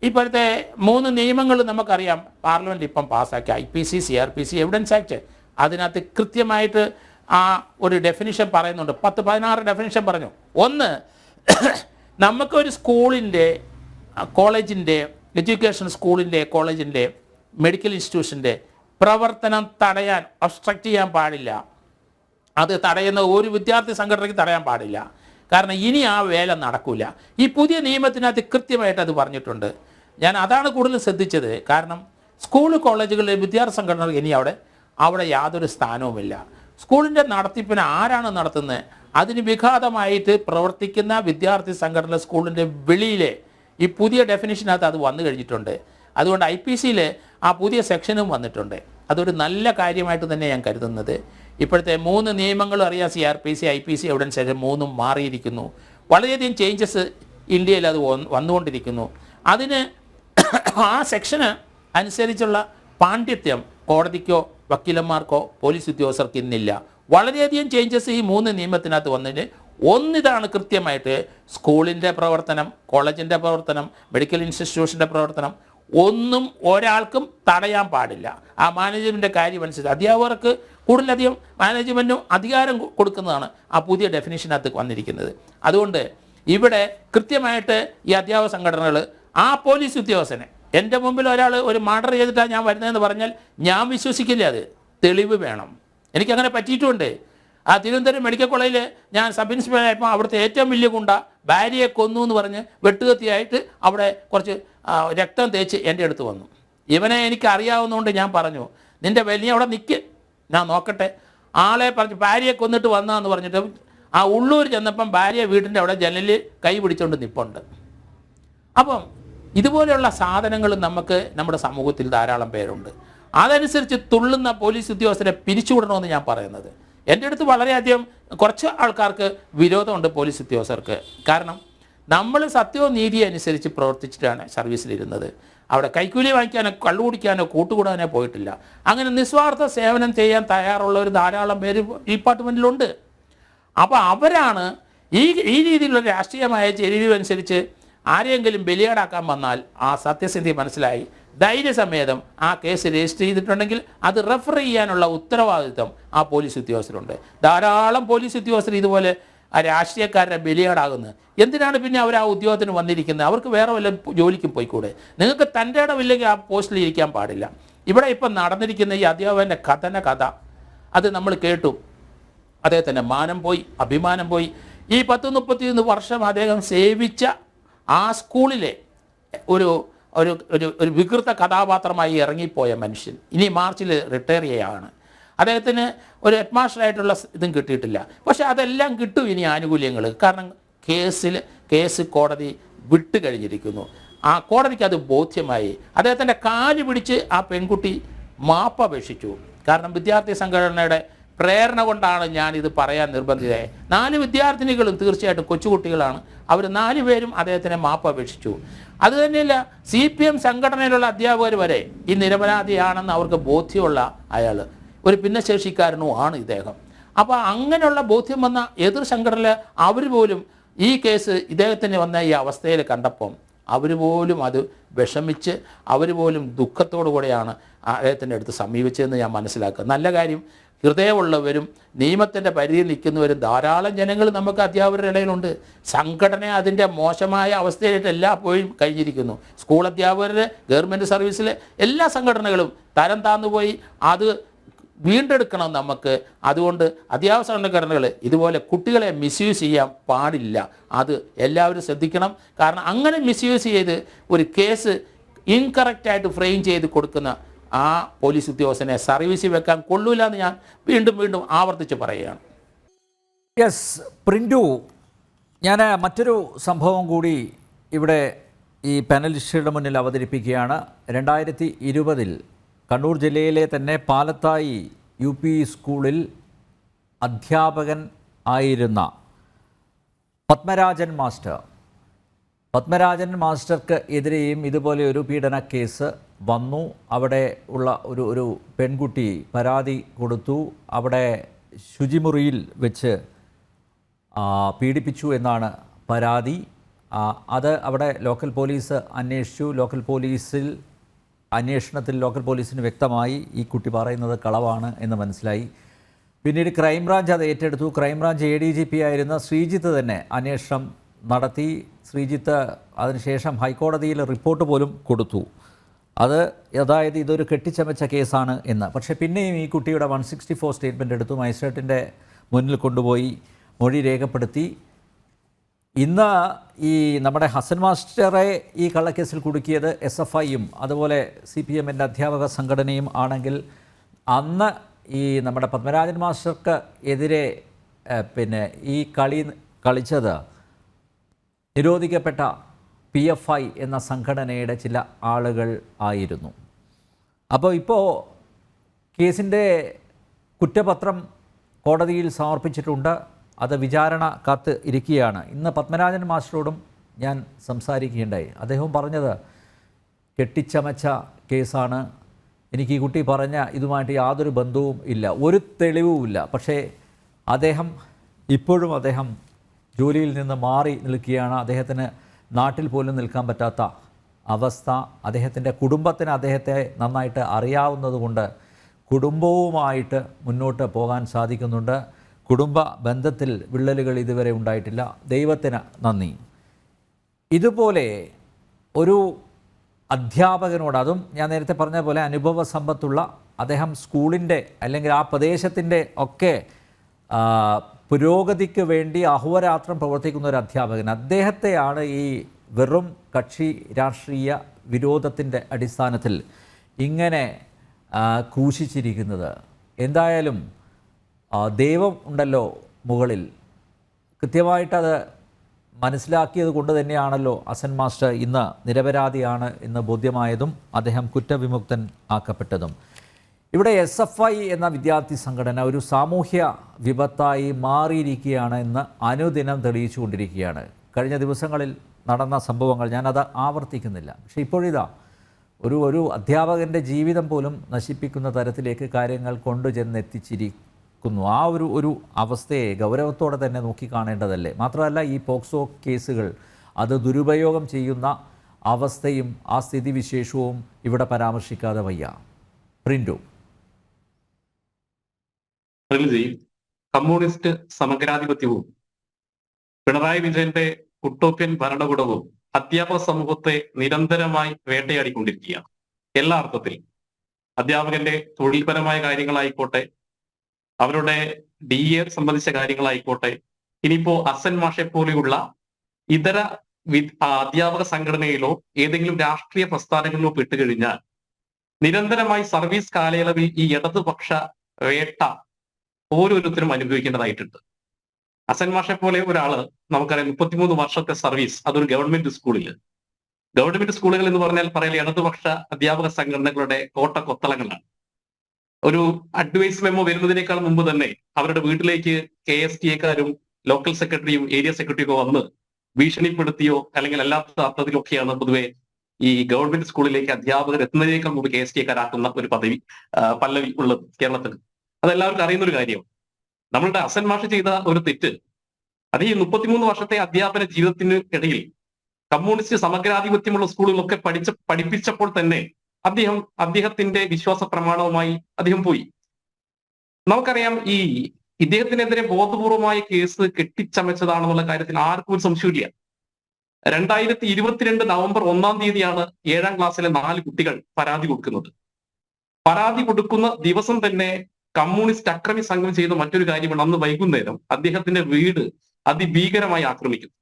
ഇപ്പോഴത്തെ 3 നിയമങ്ങൾ നമുക്കറിയാം പാർലമെൻറ്റ് ഇപ്പം പാസ്സാക്കി. IPC, CRPC, evidence act. അതിനകത്ത് കൃത്യമായിട്ട് ആ ഒരു ഡെഫിനിഷൻ പറയുന്നുണ്ട്. 10-16 ഡെഫിനിഷൻ പറഞ്ഞു. ഒന്ന്, നമുക്കൊരു സ്കൂളിൻ്റെ, കോളേജിൻ്റെ, എഡ്യൂക്കേഷൻ സ്കൂളിൻ്റെ, കോളേജിൻ്റെ, മെഡിക്കൽ ഇൻസ്റ്റിറ്റ്യൂഷൻ്റെ പ്രവർത്തനം തടയാൻ, ഒബ്സ്ട്രക്റ്റ് ചെയ്യാൻ പാടില്ല. അത് തടയുന്ന ഒരു വിദ്യാർത്ഥി സംഘടനയ്ക്ക് തടയാൻ പാടില്ല. കാരണം ഇനി ആ വേല നടക്കില്ല. ഈ പുതിയ നിയമത്തിനകത്ത് കൃത്യമായിട്ട് അത് പറഞ്ഞിട്ടുണ്ട്. ഞാൻ അതാണ് കൂടുതൽ ശ്രദ്ധിച്ചത്. കാരണം സ്കൂൾ കോളേജുകളിലെ വിദ്യാർത്ഥി സംഘടനകൾ ഇനി അവിടെ യാതൊരു സ്ഥാനവുമില്ല. സ്കൂളിൻ്റെ നടത്തിപ്പിന് ആരാണ് നടത്തുന്നത്? അതിന് വിഘാതമായിട്ട് പ്രവർത്തിക്കുന്ന വിദ്യാർത്ഥി സംഘടന സ്കൂളിൻ്റെ വെളിയിലെ ഈ പുതിയ ഡെഫിനിഷനകത്ത് അത് വന്നു കഴിഞ്ഞിട്ടുണ്ട്. അതുകൊണ്ട് IPC-യിൽ ആ പുതിയ സെക്ഷനും വന്നിട്ടുണ്ട്. അതൊരു നല്ല കാര്യമായിട്ട് തന്നെ ഞാൻ കരുതുന്നത്. ഇപ്പോഴത്തെ 3 നിയമങ്ങളും അറിയാം, CRPC, IPC, എവിഡൻസ് സെഷൻ 3ഉം മാറിയിരിക്കുന്നു. വളരെയധികം ചേഞ്ചസ് ഇന്ത്യയിൽ അത് വന്നുകൊണ്ടിരിക്കുന്നു. അതിന് ആ സെക്ഷന് അനുസരിച്ചുള്ള പാണ്ഡിത്യം കോടതിക്കോ വക്കീലന്മാർക്കോ പോലീസ് ഉദ്യോഗസ്ഥർക്ക് ഇന്നില്ല. വളരെയധികം ചേഞ്ചസ് ഈ 3 നിയമത്തിനകത്ത് വന്നതിന് ഒന്നിതാണ് കൃത്യമായിട്ട് സ്കൂളിൻ്റെ പ്രവർത്തനം, കോളേജിൻ്റെ പ്രവർത്തനം, മെഡിക്കൽ ഇൻസ്റ്റിറ്റ്യൂഷൻ്റെ പ്രവർത്തനം ഒന്നും ഒരാൾക്കും തടയാൻ പാടില്ല. ആ മാനേജ്മെൻറ്റിൻ്റെ കാര്യം അനുസരിച്ച് അധ്യാപകർക്ക് കൂടുതലധികം മാനേജ്മെൻറ്റിനും അധികാരം കൊടുക്കുന്നതാണ് ആ പുതിയ ഡെഫിനിഷനകത്ത് വന്നിരിക്കുന്നത്. അതുകൊണ്ട് ഇവിടെ കൃത്യമായിട്ട് ഈ അധ്യാപക സംഘടനകൾ ആ പോലീസ് ഉദ്യോഗസ്ഥനെ എൻ്റെ മുമ്പിൽ ഒരാൾ ഒരു മർഡർ ചെയ്തിട്ടാണ് ഞാൻ വരുന്നതെന്ന് പറഞ്ഞാൽ ഞാൻ വിശ്വസിക്കില്ല. അത് തെളിവ് വേണം. എനിക്കങ്ങനെ പറ്റിയിട്ടുമുണ്ട്. ആ തിരുവനന്തപുരം മെഡിക്കൽ കോളേജിൽ ഞാൻ സബ് ഇൻസ്പെക്ടർ ആയപ്പോൾ അവിടുത്തെ ഏറ്റവും വലിയ ഗുണ്ട ഭാര്യയെ കൊന്നു എന്ന് പറഞ്ഞ് വെട്ടുകത്തിയായിട്ട് അവിടെ കുറച്ച് രക്തം തേച്ച് എൻ്റെ അടുത്ത് വന്നു. ഇവനെ എനിക്ക് അറിയാവുന്നതുകൊണ്ട് ഞാൻ പറഞ്ഞു, നിൻ്റെ വലിയ അവിടെ നിൽക്ക്, ഞാൻ നോക്കട്ടെ. ആളെ പറഞ്ഞ് ഭാര്യയെ കൊന്നിട്ട് വന്നാന്ന് പറഞ്ഞിട്ട് ആ ഉള്ളൂർ ചെന്നപ്പം ഭാര്യ വീടിൻ്റെ അവിടെ ജനലിൽ കൈ പിടിച്ചുകൊണ്ട് നിൽപ്പുണ്ട്. അപ്പം ഇതുപോലെയുള്ള സാധനങ്ങൾ നമുക്ക് നമ്മുടെ സമൂഹത്തിൽ ധാരാളം പേരുണ്ട്. അതനുസരിച്ച് തുള്ളുന്ന പോലീസ് ഉദ്യോഗസ്ഥരെ പിരിച്ചുവിടണമെന്ന് ഞാൻ പറയുന്നത്. എൻ്റെ അടുത്ത് വളരെയധികം കുറച്ച് ആൾക്കാർക്ക് വിരോധമുണ്ട് പോലീസ് ഉദ്യോഗസ്ഥർക്ക്. കാരണം നമ്മൾ സത്യവും നീതിയും അനുസരിച്ച് പ്രവർത്തിച്ചിട്ടാണ് സർവീസിലിരുന്നത്. അവിടെ കൈക്കൂലി വാങ്ങിക്കാനോ കള്ളു കുടിക്കാനോ കൂട്ടുകൂടാനോ പോയിട്ടില്ല. അങ്ങനെ നിസ്വാർത്ഥ സേവനം ചെയ്യാൻ തയ്യാറുള്ളവർ ധാരാളം പേര് ഡിപ്പാർട്ട്മെൻറ്റിലുണ്ട്. അപ്പോൾ അവരാണ് ഈ രീതിയിലുള്ള രാഷ്ട്രീയമായ ചെരിവനുസരിച്ച് ആരെയെങ്കിലും ബലിയാടാക്കാൻ വന്നാൽ ആ സത്യസ്ഥിതി മനസ്സിലായി ധൈര്യസമേതം ആ കേസ് രജിസ്റ്റർ ചെയ്തിട്ടുണ്ടെങ്കിൽ അത് റെഫർ ചെയ്യാനുള്ള ഉത്തരവാദിത്വം ആ പോലീസ് ഉദ്യോഗസ്ഥരുണ്ട്. ധാരാളം പോലീസ് ഉദ്യോഗസ്ഥർ ഇതുപോലെ ആ രാഷ്ട്രീയക്കാരുടെ ബലിയാടാകുന്നത്. എന്തിനാണ് പിന്നെ അവർ ആ ഉദ്യോഗത്തിന് വന്നിരിക്കുന്നത്? അവർക്ക് വേറെ വല്ല ജോലിക്കും പോയിക്കൂടെ? നിങ്ങൾക്ക് തൻ്റെ ഇടമില്ലെങ്കിൽ ആ പോസ്റ്റിൽ ഇരിക്കാൻ പാടില്ല. ഇവിടെ ഇപ്പം നടന്നിരിക്കുന്ന ഈ അധ്യാപകൻ്റെ കഥ അത് നമ്മൾ കേട്ടു. അദ്ദേഹത്തിൻ്റെ മാനം പോയി, അഭിമാനം പോയി. ഈ 10-31 വർഷം അദ്ദേഹം സേവിച്ച ആ സ്കൂളിലെ ഒരു ഒരു ഒരു വികൃത കഥാപാത്രമായി ഇറങ്ങിപ്പോയ മനുഷ്യൻ ഇനി മാർച്ചിൽ റിട്ടയർ ചെയ്യുകയാണ്. അദ്ദേഹത്തിന് ഒരു ഹെഡ് മാസ്റ്ററായിട്ടുള്ള ഇതും കിട്ടിയിട്ടില്ല. പക്ഷേ അതെല്ലാം കിട്ടും ഇനി ആനുകൂല്യങ്ങൾ. കാരണം കേസ് കോടതി വിട്ട് കഴിഞ്ഞിരിക്കുന്നു. ആ കോടതിക്ക് അത് ബോധ്യമായി. അദ്ദേഹത്തിൻ്റെ കാല് പിടിച്ച് ആ പെൺകുട്ടി മാപ്പപേക്ഷിച്ചു. കാരണം വിദ്യാർത്ഥി സംഘടനയുടെ പ്രേരണ കൊണ്ടാണ് ഞാനിത് പറയാൻ നിർബന്ധിതയായി. 4 വിദ്യാർത്ഥിനികളും തീർച്ചയായിട്ടും കൊച്ചുകുട്ടികളാണ്. അവർ 4 പേരും അദ്ദേഹത്തിനെ മാപ്പപേക്ഷിച്ചു. അതുതന്നെയല്ല, CPM സംഘടനയിലുള്ള അധ്യാപകർ വരെ ഈ നിരപരാധിയാണെന്ന് അവർക്ക് ബോധ്യമുള്ള അയാൾ ഒരു ഭിന്നശേഷിക്കാരനും ആണ് ഇദ്ദേഹം. അപ്പോൾ അങ്ങനെയുള്ള ബോധ്യം വന്ന എതിർ സംഘടന അവർ പോലും ഈ കേസ് ഇദ്ദേഹത്തിന് വന്ന ഈ അവസ്ഥയിൽ കണ്ടപ്പം അവർ പോലും അത് വിഷമിച്ച് അവർ പോലും ദുഃഖത്തോടു കൂടെയാണ് അദ്ദേഹത്തിൻ്റെ അടുത്ത് സമീപിച്ചതെന്ന് ഞാൻ മനസ്സിലാക്കുക. നല്ല കാര്യം, ഹൃദയമുള്ളവരും നിയമത്തിൻ്റെ പരിധിയിൽ നിൽക്കുന്നവരും ധാരാളം ജനങ്ങൾ നമുക്ക് അധ്യാപകരുടെ ഇടയിലുണ്ട്. സംഘടന അതിൻ്റെ മോശമായ അവസ്ഥയിലെല്ലാം പോയി കഴിഞ്ഞിരിക്കുന്നു. സ്കൂൾ അധ്യാപകരുടെ, ഗവൺമെൻറ് സർവീസിലെ എല്ലാ സംഘടനകളും തരം താന്നുപോയി. അത് വീണ്ടെടുക്കണം നമുക്ക്. അതുകൊണ്ട് അധ്യാപക സംഘടനകൾ ഇതുപോലെ കുട്ടികളെ മിസ്യൂസ് ചെയ്യാൻ പാടില്ല. അത് എല്ലാവരും ശ്രദ്ധിക്കണം. കാരണം അങ്ങനെ മിസ്യൂസ് ചെയ്ത് ഒരു കേസ് ഇൻകറക്റ്റായിട്ട് ഫ്രെയിം ചെയ്ത് കൊടുക്കുന്ന ആ പോലീസ് ഉദ്യോഗസ്ഥനെ സർവീസിൽ വെക്കാൻ കൊള്ളൂല എന്ന് ഞാൻ വീണ്ടും ആവർത്തിച്ച് പറയുകയാണ്. യെസ് പ്രിൻറ്റു, ഞാൻ മറ്റൊരു സംഭവം കൂടി ഇവിടെ ഈ പാനലിസ്റ്റുകളുടെ മുന്നിൽ അവതരിപ്പിക്കുകയാണ്. 2020 കണ്ണൂർ ജില്ലയിലെ തന്നെ പാലത്തായി UP സ്കൂളിൽ അധ്യാപകൻ ആയിരുന്ന പത്മരാജൻ മാസ്റ്റർക്ക് എതിരെയും ഇതുപോലെ ഒരു പീഡന കേസ് വന്നു. അവിടെ ഉള്ള ഒരു പെൺകുട്ടി പരാതി കൊടുത്തു. അവിടെ ശുചിമുറിയിൽ വെച്ച് പീഡിപ്പിച്ചു എന്നാണ് പരാതി. അത് അവിടെ ലോക്കൽ പോലീസ് അന്വേഷിച്ചു. അന്വേഷണത്തിൽ ലോക്കൽ പോലീസിന് വ്യക്തമായി ഈ കുട്ടി പറയുന്നത് കളവാണ് എന്ന് മനസ്സിലായി. പിന്നീട് ക്രൈംബ്രാഞ്ച് അത് ഏറ്റെടുത്തു. ക്രൈംബ്രാഞ്ച് ADGP ആയിരുന്ന ശ്രീജിത്ത് തന്നെ അന്വേഷണം നടത്തി. ശ്രീജിത്ത് അതിനുശേഷം ഹൈക്കോടതിയിൽ റിപ്പോർട്ട് പോലും കൊടുത്തു. അതായത് ഇതൊരു കെട്ടിച്ചമച്ച കേസാണ് എന്ന്. പക്ഷേ പിന്നെയും ഈ കുട്ടിയുടെ 164 സ്റ്റേറ്റ്മെൻ്റ് എടുത്തു. മജിസ്ട്രേറ്റിൻ്റെ മുന്നിൽ കൊണ്ടുപോയി മൊഴി രേഖപ്പെടുത്തി. ഇന്ന് ഈ നമ്മുടെ ഹസൻ മാസ്റ്ററെ ഈ കള്ളക്കേസിൽ കുടുക്കിയത് SFIയും അതുപോലെ CPMൻ്റെ അധ്യാപക സംഘടനയും ആണെങ്കിൽ അന്ന് ഈ നമ്മുടെ പത്മരാജൻ മാസ്റ്റർക്ക് എതിരെ പിന്നെ ഈ കളിച്ചത് നിരോധിക്കപ്പെട്ട PFI എന്ന സംഘടനയുടെ ചില ആളുകൾ ആയിരുന്നു. അപ്പോൾ ഇപ്പോൾ കേസിൻ്റെ കുറ്റപത്രം കോടതിയിൽ സമർപ്പിച്ചിട്ടുണ്ട്. അത് വിചാരണ കാത്ത് ഇരിക്കുകയാണ്. ഇന്ന് പത്മരാജൻ മാസ്റ്ററോടും ഞാൻ സംസാരിക്കുകയുണ്ടായി. അദ്ദേഹവും പറഞ്ഞത് കെട്ടിച്ചമച്ച കേസാണ്, എനിക്ക് ഈ കുട്ടി പറഞ്ഞ ഇതുമായിട്ട് യാതൊരു ബന്ധവും ഇല്ല, ഒരു തെളിവുമില്ല. പക്ഷേ ഇപ്പോഴും അദ്ദേഹം ജോലിയിൽ നിന്ന് മാറി നിൽക്കുകയാണ്. അദ്ദേഹത്തിന് നാട്ടിൽ പോലും നിൽക്കാൻ പറ്റാത്ത അവസ്ഥ. അദ്ദേഹത്തിൻ്റെ കുടുംബത്തിന് അദ്ദേഹത്തെ നന്നായിട്ട് അറിയാവുന്നതുകൊണ്ട് കുടുംബവുമായിട്ട് മുന്നോട്ട് പോകാൻ സാധിക്കുന്നുണ്ട്. കുടുംബ ബന്ധത്തിൽ വിള്ളലുകൾ ഇതുവരെ ഉണ്ടായിട്ടില്ല. ദൈവത്തിന് നന്ദി. ഇതുപോലെ ഒരു അധ്യാപകനോട്, അതും ഞാൻ നേരത്തെ പറഞ്ഞ പോലെ അനുഭവ സമ്പത്തുള്ള, അദ്ദേഹം സ്കൂളിൻ്റെ അല്ലെങ്കിൽ ആ പ്രദേശത്തിൻ്റെ ഒക്കെ പുരോഗതിക്ക് വേണ്ടി അഹോരാത്രം പ്രവർത്തിക്കുന്ന ഒരു അധ്യാപകൻ, അദ്ദേഹത്തെയാണ് ഈ വെറും കക്ഷി രാഷ്ട്രീയ വിരോധത്തിൻ്റെ അടിസ്ഥാനത്തിൽ ഇങ്ങനെ ക്രൂശിച്ചിരിക്കുന്നത്. എന്തായാലും ദൈവം ഉണ്ടല്ലോ മുകളിൽ, കൃത്യമായിട്ടത് മനസ്സിലാക്കിയത് കൊണ്ട് തന്നെയാണല്ലോ ഹസൻ മാസ്റ്റർ ഇന്ന് നിരപരാധിയാണ് എന്ന് ബോധ്യമായതും അദ്ദേഹം കുറ്റവിമുക്തൻ ആക്കപ്പെട്ടതും. ഇവിടെ SFI എന്ന വിദ്യാർത്ഥി സംഘടന ഒരു സാമൂഹ്യ വിപത്തായി മാറിയിരിക്കുകയാണ് എന്ന് അനുദിനം തെളിയിച്ചുകൊണ്ടിരിക്കുകയാണ്. കഴിഞ്ഞ ദിവസങ്ങളിൽ നടന്ന സംഭവങ്ങൾ ഞാനത് ആവർത്തിക്കുന്നില്ല. പക്ഷേ ഇപ്പോഴിതാ ഒരു അധ്യാപകൻ്റെ ജീവിതം പോലും നശിപ്പിക്കുന്ന തരത്തിലേക്ക് കാര്യങ്ങൾ കൊണ്ടുചെന്നെത്തിച്ചിരിക്കുന്നു. ആ ഒരു അവസ്ഥയെ ഗൗരവത്തോടെ തന്നെ നോക്കിക്കാണേണ്ടതല്ലേ? മാത്രമല്ല, ഈ പോക്സോ കേസുകൾ അത് ദുരുപയോഗം ചെയ്യുന്ന അവസ്ഥയും ആ സ്ഥിതിവിശേഷവും ഇവിടെ പരാമർശിക്കാതെ വയ്യ. പ്രിൻറ്റു. കമ്മ്യൂണിസ്റ്റ് സമഗ്രാധിപത്യവും പിണറായി വിജയന്റെ ഉട്ടോപ്യൻ ഭരണകൂടവും അധ്യാപക സമൂഹത്തെ നിരന്തരമായി വേട്ടയാടിക്കൊണ്ടിരിക്കുകയാണ്. എല്ലാ അർത്ഥത്തിലും അധ്യാപകന്റെ തൊഴിൽപരമായ കാര്യങ്ങളായിക്കോട്ടെ, അവരുടെ DA സംബന്ധിച്ച കാര്യങ്ങളായിക്കോട്ടെ, ഇനിയിപ്പോ ഹസൻ മാഷെ പോലെയുള്ള ഇതര അധ്യാപക സംഘടനയിലോ ഏതെങ്കിലും രാഷ്ട്രീയ പ്രസ്ഥാനങ്ങളിലോ പെട്ടുകഴിഞ്ഞാൽ നിരന്തരമായി സർവീസ് കാലയളവിൽ ഈ ഇടതുപക്ഷ വേട്ട ഓരോരുത്തരും അനുഭവിക്കേണ്ടതായിട്ടുണ്ട്. ഹസൻ മാഷെ പോലെ ഒരാള് നമുക്കറിയാം, 33 വർഷത്തെ സർവീസ്, അതൊരു ഗവൺമെന്റ് സ്കൂളുകൾ എന്ന് പറഞ്ഞാൽ ഇടതുപക്ഷ അധ്യാപക സംഘടനകളുടെ കോട്ടക്കൊത്തളങ്ങളാണ്. ഒരു അഡ്വൈസ് മെമ്മോ വരുന്നതിനേക്കാൾ മുമ്പ് തന്നെ അവരുടെ വീട്ടിലേക്ക് KSTA-ക്കാരും ലോക്കൽ സെക്രട്ടറിയും ഏരിയ സെക്രട്ടറിയും ഒക്കെ വന്ന് ഭീഷണിപ്പെടുത്തിയോ അല്ലെങ്കിൽ അല്ലാത്ത അർത്ഥത്തിലൊക്കെയാണ് പൊതുവെ ഈ ഗവൺമെന്റ് സ്കൂളിലേക്ക് അധ്യാപകർ എത്തുന്നതിനേക്കാൾ മുമ്പ് KSTA-ക്കാരാക്കുന്ന ഒരു പല്ലവി ഉള്ളത് കേരളത്തിൽ. അതെല്ലാവർക്കും അറിയുന്ന ഒരു കാര്യം. നമ്മളുടെ ഹസൻ മാഷ് ചെയ്ത ഒരു തെറ്റ്, അത് ഈ 33 വർഷത്തെ അധ്യാപന ജീവിതത്തിന് ഇടയിൽ കമ്മ്യൂണിസ്റ്റ് സമഗ്രാധിപത്യമുള്ള സ്കൂളുകളൊക്കെ പഠിപ്പിച്ചപ്പോൾ തന്നെ അദ്ദേഹത്തിന്റെ വിശ്വാസ പ്രമാണവുമായി അദ്ദേഹം പോയി. നമുക്കറിയാം, ഇദ്ദേഹത്തിനെതിരെ ബോധപൂർവമായ കേസ് കെട്ടിച്ചമച്ചതാണെന്നുള്ള കാര്യത്തിൽ ആർക്കും ഒരു സംശയമില്ല. 2022 നവംബർ 1-ാം തീയതിയാണ് 7ാം ക്ലാസ്സിലെ 4 കുട്ടികൾ പരാതി കൊടുക്കുന്നത്. പരാതി കൊടുക്കുന്ന ദിവസം തന്നെ കമ്മ്യൂണിസ്റ്റ് അക്രമി സംഘം ചെയ്ത മറ്റൊരു കാര്യമാണ്, അന്ന് വൈകുന്നേരം അദ്ദേഹത്തിന്റെ വീട് അതിഭീകരമായി ആക്രമിക്കുന്നു.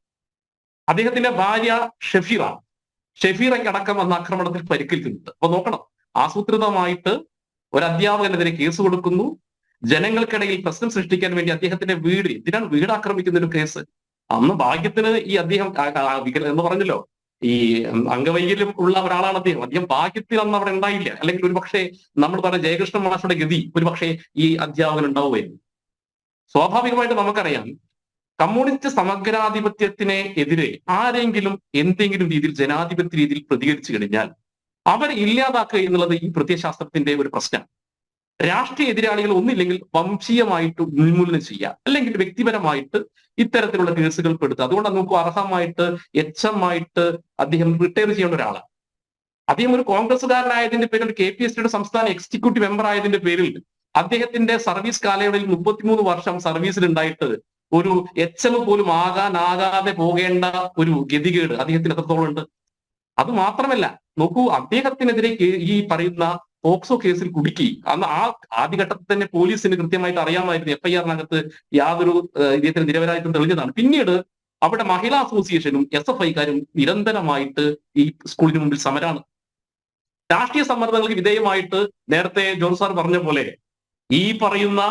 അദ്ദേഹത്തിന്റെ ഭാര്യ ഷെഫീറയ്ക്കടക്കം അന്ന് ആക്രമണത്തിൽ പരിക്കേൽക്കുന്നുണ്ട്. അപ്പൊ നോക്കണം, ആസൂത്രിതമായിട്ട് ഒരു അധ്യാപകനെതിരെ കേസ് കൊടുക്കുന്നു. ജനങ്ങൾക്കിടയിൽ പ്രശ്നം സൃഷ്ടിക്കാൻ വേണ്ടി അദ്ദേഹത്തിന്റെ എന്തിനാണ് വീട് ആക്രമിക്കുന്ന ഒരു കേസ്? അന്ന് ഭാഗ്യത്തിന് ഈ അദ്ദേഹം എന്ന് പറഞ്ഞല്ലോ, ഈ അംഗവൈകല്യം ഉള്ള ഒരാളാണ് അദ്ദേഹം ഭാഗ്യത്തിൽ അന്ന് അവിടെ ഉണ്ടായില്ല. അല്ലെങ്കിൽ ഒരുപക്ഷെ നമ്മൾ പറഞ്ഞ ജയകൃഷ്ണ മാഷയുടെ ഗതി ഒരുപക്ഷെ ഈ അധ്യാപകൻ ഉണ്ടാവുമായിരുന്നു. സ്വാഭാവികമായിട്ട് നമുക്കറിയാം, കമ്മ്യൂണിസ്റ്റ് സമഗ്രാധിപത്യത്തിനെ എതിരെ ആരെങ്കിലും എന്തെങ്കിലും രീതിയിൽ ജനാധിപത്യ രീതിയിൽ പ്രതികരിച്ചു കഴിഞ്ഞാൽ അവരെ ഇല്ലാതാക്കുക എന്നുള്ളത് ഈ പ്രത്യയശാസ്ത്രത്തിന്റെ ഒരു പ്രശ്നമാണ്. രാഷ്ട്രീയ എതിരാളികൾ ഒന്നില്ലെങ്കിൽ വംശീയമായിട്ട് ഉന്മൂലനം ചെയ്യുക, അല്ലെങ്കിൽ വ്യക്തിപരമായിട്ട് ഇത്തരത്തിലുള്ള കേസുകൾ പെടുത്തുക. അതുകൊണ്ട് നമുക്ക് അർഹമായിട്ട് HM ആയിട്ട് അദ്ദേഹം റിട്ടയർ ചെയ്യേണ്ട ഒരാളാണ്. അദ്ദേഹം ഒരു കോൺഗ്രസ്സുകാരനായതിന്റെ പേരിൽ KPSCയുടെ സംസ്ഥാന എക്സിക്യൂട്ടീവ് മെമ്പർ ആയതിന്റെ പേരിൽ അദ്ദേഹത്തിന്റെ സർവീസ് കാലയളവിൽ 33 വർഷം സർവീസിൽ ഉണ്ടായിട്ട് ഒരു HM പോലും ആകാതെ പോകേണ്ട ഒരു ഗതികേട് അദ്ദേഹത്തിന് എത്രത്തോളം ഉണ്ട്. അത് മാത്രമല്ല, നോക്കൂ, അദ്ദേഹത്തിനെതിരെ ഈ പറയുന്ന പോക്സോ കേസിൽ കുടുക്കി. അന്ന് ആദ്യഘട്ടത്തിൽ തന്നെ പോലീസിന് കൃത്യമായിട്ട് അറിയാമായിരുന്നു FIR-നകത്ത് യാതൊരു ഇദ്ദേഹത്തിന് നിരപരാധിത്വം തെളിഞ്ഞതാണ്. പിന്നീട് അവിടെ മഹിളാ അസോസിയേഷനും SFI-ക്കാരും നിരന്തരമായിട്ട് ഈ സ്കൂളിന് മുമ്പിൽ സമരമാണ്. രാഷ്ട്രീയ സമ്മർദ്ദങ്ങൾക്ക് വിധേയമായിട്ട് നേരത്തെ ജോൺ സാർ പറഞ്ഞ പോലെ ഈ പറയുന്ന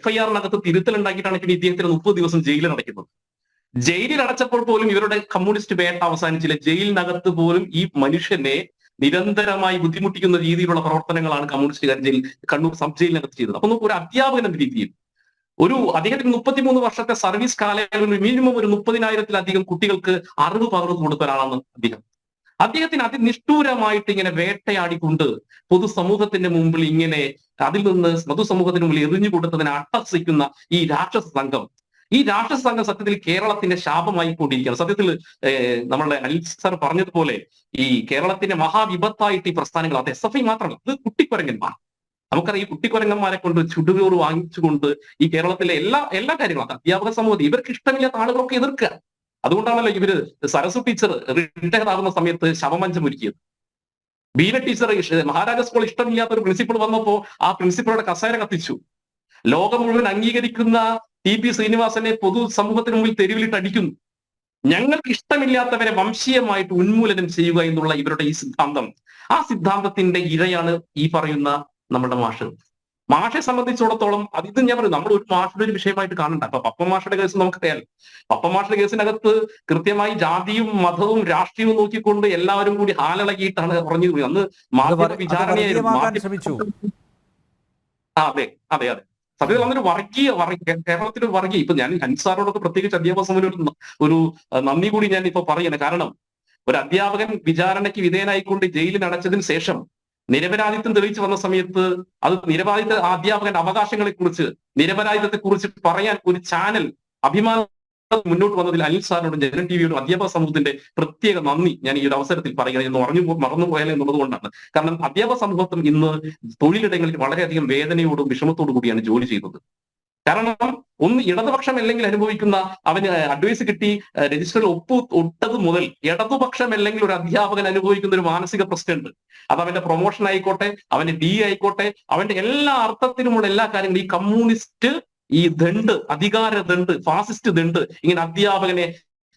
FIR-നകത്ത് തിരുത്തൽ ഉണ്ടാക്കിയിട്ടാണ് പിന്നെ ഇദ്ദേഹത്തിന് 30 ദിവസം ജയിലിൽ അടയ്ക്കുന്നത്. ജയിലിൽ അടച്ചപ്പോൾ പോലും ഇവരുടെ കമ്മ്യൂണിസ്റ്റ് വേട്ട അവസാനിച്ചില്ല. ജയിലിനകത്ത് പോലും ഈ മനുഷ്യനെ നിരന്തരമായി ബുദ്ധിമുട്ടിക്കുന്ന രീതിയിലുള്ള പ്രവർത്തനങ്ങളാണ് കമ്മ്യൂണിസ്റ്റുകാർ കണ്ണൂർ സബ് ജയിലിനകത്ത് ചെയ്തത്. അപ്പൊ നമുക്ക് ഒരു അധ്യാപകൻ എന്ന രീതിയിൽ അദ്ദേഹത്തിന് 33 വർഷത്തെ സർവീസ് കാലയളവിൽ മിനിമം ഒരു 30,000-ലധികം കുട്ടികൾക്ക് അറിവ് പകർന്നു കൊടുത്ത ഒരാളാണ് അദ്ദേഹത്തിന് അതിനിഷ്ഠൂരമായിട്ട് ഇങ്ങനെ വേട്ടയാടിക്കൊണ്ട് പൊതുസമൂഹത്തിന്റെ മുമ്പിൽ ഇങ്ങനെ അതിൽ നിന്ന് പൊതുസമൂഹത്തിന് മുമ്പിൽ എറിഞ്ഞു കൊടുത്തതിനെ അട്ടഹസിക്കുന്ന ഈ രാക്ഷസ സംഘം സത്യത്തിൽ കേരളത്തിന്റെ ശാപമായി കൊണ്ടിരിക്കുകയാണ്. സത്യത്തിൽ നമ്മളുടെ അനിൽ സാർ പറഞ്ഞതുപോലെ ഈ കേരളത്തിന്റെ മഹാവിപത്തായിട്ട് ഈ പ്രസ്ഥാനങ്ങൾ, അത് SFI മാത്രമല്ല, ഇത് കുട്ടിക്കുരങ്ങന്മാർ. നമുക്കറിയാം ഈ കുട്ടിക്കുരങ്ങന്മാരെ കൊണ്ട് ചുടുകോറ് വാങ്ങിച്ചുകൊണ്ട് ഈ കേരളത്തിലെ എല്ലാ കാര്യങ്ങളും, അധ്യാപക സമൂഹത്തിൽ ഇവർക്ക് ഇഷ്ടമില്ലാത്ത ആളുകളൊക്കെ എതിർക്കുക. അതുകൊണ്ടാണല്ലോ ഇവര് സരസ്വ ടീച്ചർ റിട്ടയർ ആകുന്ന സമയത്ത് ശവമഞ്ചം ഒരുക്കിയത്. ബീന ടീച്ചർ മഹാരാജാസ് സ്കൂൾ ഇഷ്ടമില്ലാത്ത ഒരു പ്രിൻസിപ്പൾ വന്നപ്പോ ആ പ്രിൻസിപ്പളുടെ കസേര കത്തിച്ചു. ലോകം മുഴുവൻ അംഗീകരിക്കുന്ന TP ശ്രീനിവാസനെ പൊതുസമൂഹത്തിന് മുമ്പിൽ തെരുവിലിട്ട് അടിക്കുന്നു. ഞങ്ങൾക്ക് ഇഷ്ടമില്ലാത്തവരെ വംശീയമായിട്ട് ഉന്മൂലനം ചെയ്യുക എന്നുള്ള ഇവരുടെ ഈ സിദ്ധാന്തം, ആ സിദ്ധാന്തത്തിന്റെ ഇരയാണ് ഈ പറയുന്ന നമ്മുടെ മാഷെ സംബന്ധിച്ചിടത്തോളം. ഇത് ഞാൻ പറയും, നമ്മൾ ഒരു മാഷയുടെ ഒരു വിഷയമായിട്ട് കാണണ്ട. അപ്പൊ പപ്പ മാഷയുടെ കേസ് നമുക്കറിയാലോ. പപ്പ മാഷയുടെ കേസിനകത്ത് കൃത്യമായി ജാതിയും മതവും രാഷ്ട്രീയവും നോക്കിക്കൊണ്ട് എല്ലാവരും കൂടി ഹാലിളകിയിട്ടാണ് പറഞ്ഞു. അന്ന് മാധ്യമ വിചാരണയായിരുന്നു. അതെ. സത്യത്തിൽ അന്നൊരു കേരളത്തിൽ ഒരു വർഗീയ, ഇപ്പൊ ഞാൻ അൻസാറോടൊക്കെ പ്രത്യേകിച്ച് അധ്യാപക സമൂഹം ഒരു നന്ദി കൂടി ഞാൻ ഇപ്പൊ പറയാണ്. കാരണം ഒരു അധ്യാപകൻ വിചാരണയ്ക്ക് വിധേയനായിക്കൊണ്ട് ജയിലിൽ അടച്ചതിന് ശേഷം നിരപരാധിത്വം തെളിയിച്ചു വന്ന സമയത്ത് അത് അധ്യാപകന്റെ അവകാശങ്ങളെ കുറിച്ച്, നിരപരാധിത്വത്തെ കുറിച്ച് പറയാൻ ഒരു ചാനൽ അഭിമാനം മുന്നോട്ട് വന്നതിൽ അനിൽ സാറിനോടും ജനം TVയോടും അധ്യാപക സമൂഹത്തിന്റെ പ്രത്യേക നന്ദി ഞാൻ ഈ ഒരു അവസരത്തിൽ പറയുന്നത്. എന്ന് മറന്നുപോയാലോ എന്നുള്ളത് കൊണ്ടാണ്. കാരണം അധ്യാപക സമൂഹത്തും ഇന്ന് തൊഴിലിടങ്ങളിൽ വളരെയധികം വേദനയോടും വിഷമത്തോടു കൂടിയാണ് ജോലി ചെയ്യുന്നത്. കാരണം ഒന്ന് ഇടതുപക്ഷം അല്ലെങ്കിൽ അനുഭവിക്കുന്ന, അവന് അഡ്വൈസ് കിട്ടി രജിസ്റ്ററിൽ ഒട്ടത് മുതൽ ഇടതുപക്ഷം അല്ലെങ്കിൽ ഒരു അധ്യാപകൻ അനുഭവിക്കുന്ന ഒരു മാനസിക പ്രശ്നമുണ്ട്. അത് അവന്റെ പ്രൊമോഷൻ ആയിക്കോട്ടെ, അവന്റെ DA ആയിക്കോട്ടെ, അവന്റെ എല്ലാ അർത്ഥത്തിലുമുള്ള എല്ലാ കാര്യങ്ങളും ഈ കമ്മ്യൂണിസ്റ്റ് ഈ അധികാര ഫാസിസ്റ്റ് ഇങ്ങനെ അധ്യാപകനെ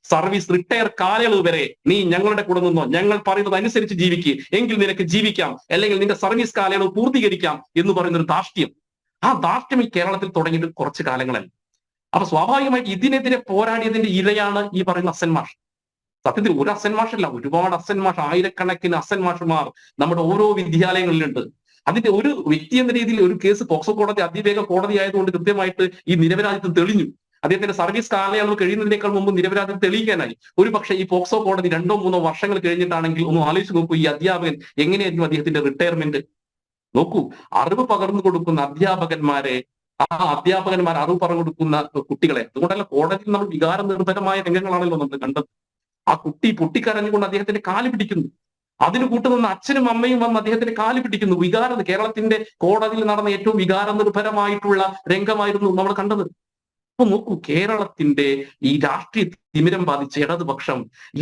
സർവീസ് റിട്ടയർ കാലയളവ് വരെ നീ ഞങ്ങളുടെ കൂടെ നിന്നോ, ഞങ്ങൾ പറയുന്നത് അനുസരിച്ച് ജീവിക്കുക, എങ്കിൽ നിനക്ക് ജീവിക്കാം, അല്ലെങ്കിൽ നിന്റെ സർവീസ് കാലയളവ് പൂർത്തീകരിക്കാം എന്ന് പറയുന്ന ഒരു ധാർഷ്ട്യം. ആ ധാർഷ്ട്യം ഈ കേരളത്തിൽ തുടങ്ങിയിട്ട് കുറച്ച് കാലങ്ങളല്ല. അപ്പൊ സ്വാഭാവികമായിട്ട് ഇതിനെതിരെ പോരാടിയതിന്റെ ഇരയാണ് ഈ പറയുന്ന അസൻ മാഷ്. സത്യത്തിൽ ഒരു അസൻ മാഷല്ല, ഒരുപാട് അസൻ മാഷ്, ആയിരക്കണക്കിന് അസൻ മാഷുമാർ നമ്മുടെ ഓരോ വിദ്യാലയങ്ങളിലുണ്ട്. അതിന്റെ ഒരു വ്യക്തി എന്ന രീതിയിൽ ഒരു കേസ് പോക്സോ കോടതി അതിവേഗ കോടതി ആയതുകൊണ്ട് കൃത്യമായിട്ട് ഈ നിരപരാധിത്വം തെളിഞ്ഞു. അദ്ദേഹത്തിന്റെ സർവീസ് കാലയളവ് കഴിയുന്നതിനേക്കാൾ മുമ്പ് നിരപരാധിത്വം തെളിയിക്കാനായി. ഒരു പക്ഷേ ഈ പോക്സോ കോടതി 2-3 വർഷങ്ങൾ കഴിഞ്ഞിട്ടാണെങ്കിൽ ഒന്ന് ആലോചിച്ച് നോക്കൂ, ഈ അധ്യാപകൻ എങ്ങനെയായിരിക്കും അദ്ദേഹത്തിന്റെ റിട്ടയർമെന്റ്. നോക്കൂ, അറിവ് പകർന്നു കൊടുക്കുന്ന അധ്യാപകന്മാരെ, ആ അധ്യാപകന്മാർ അറിവ് പറഞ്ഞു കൊടുക്കുന്ന കുട്ടികളെ, അതുകൊണ്ടല്ല കോടതിയിൽ നമ്മൾ വികാര നിർഭരമായ രംഗങ്ങളാണല്ലോ നമ്മൾ കണ്ടത്. ആ കുട്ടി പൊട്ടിക്കരഞ്ഞുകൊണ്ട് അദ്ദേഹത്തിന്റെ കാല് പിടിക്കുന്നു. അതിന് കൂട്ടുനിന്ന് അച്ഛനും അമ്മയും വന്ന് അദ്ദേഹത്തിന്റെ കാല് പിടിക്കുന്നു. കേരളത്തിന്റെ കോടതിയിൽ നടന്ന ഏറ്റവും വികാര നിർഭരമായിട്ടുള്ള രംഗമായിരുന്നു നമ്മൾ കണ്ടത്. അപ്പൊ നോക്കൂ, കേരളത്തിന്റെ ഈ രാഷ്ട്രീയ തിമിരം ബാധിച്ച ഇടതുപക്ഷം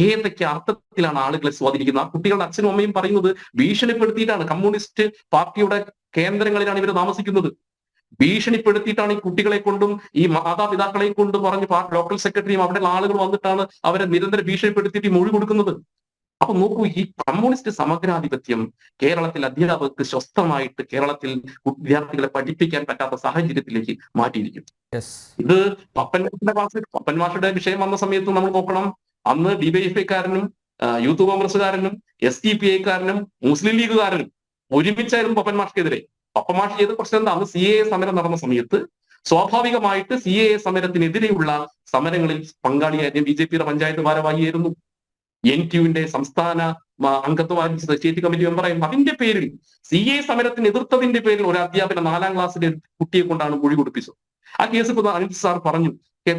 ഏതൊക്കെ അർത്ഥത്തിലാണ് ആളുകളെ സ്വാധീനിക്കുന്നത്. ആ കുട്ടികളുടെ അച്ഛനും അമ്മയും പറയുന്നത് ഭീഷണിപ്പെടുത്തിയിട്ടാണ്. കമ്മ്യൂണിസ്റ്റ് പാർട്ടിയുടെ കേന്ദ്രങ്ങളിലാണ് ഇവർ താമസിക്കുന്നത്. ഭീഷണിപ്പെടുത്തിയിട്ടാണ് ഈ കുട്ടികളെ കൊണ്ടും ഈ മാതാപിതാക്കളെയും കൊണ്ട് പറഞ്ഞ് ലോക്കൽ സെക്രട്ടറിയും അവിടെയുള്ള ആളുകൾ വന്നിട്ടാണ് അവരെ നിരന്തരം ഭീഷണിപ്പെടുത്തിയിട്ട് മൊഴി കൊടുക്കുന്നത്. അപ്പൊ നോക്കൂ, ഈ കമ്മ്യൂണിസ്റ്റ് സമഗ്രാധിപത്യം കേരളത്തിൽ അധ്യാപകർക്ക് സ്വസ്ഥമായിട്ട് കേരളത്തിൽ വിദ്യാർത്ഥികളെ പഠിപ്പിക്കാൻ പറ്റാത്ത സാഹചര്യത്തിലേക്ക് മാറ്റിയിരിക്കും. ഇത് പപ്പൻ മാഷയുടെ വിഷയം വന്ന സമയത്ത് നമ്മൾ നോക്കണം, അന്ന് DYFIക്കാരനും യൂത്ത് കോൺഗ്രസ്സുകാരനും SDPIക്കാരനും മുസ്ലിം ലീഗുകാരനും ഒരുമിച്ചായിരുന്നു പപ്പൻ മാഷ്ക്കെതിരെ. പപ്പൻ മാഷ് ചെയ്ത പ്രശ്നം എന്താ? അന്ന് CAA സമരം നടന്ന സമയത്ത് സ്വാഭാവികമായിട്ട് CAA സമരത്തിനെതിരെയുള്ള സമരങ്ങളിൽ പങ്കാളിയായിരുന്നു. BJPയുടെ പഞ്ചായത്ത് ഭാരവാഹിയായിരുന്നു, NTUവിന്റെ സംസ്ഥാന അംഗത്വമായി സ്റ്റേറ്റ് കമ്മിറ്റി മെമ്പറായിരുന്നു. അതിന്റെ പേരിൽ CAA സമരത്തിന് എതിർത്തതിന്റെ പേരിൽ ഒരു അധ്യാപന 4ാം ക്ലാസ്സിലെ കുട്ടിയെ കൊണ്ടാണ് മൊഴി കൊടുപ്പിച്ചത്. ആ കേസ് ഇപ്പൊ അനിൽ സാർ പറഞ്ഞു,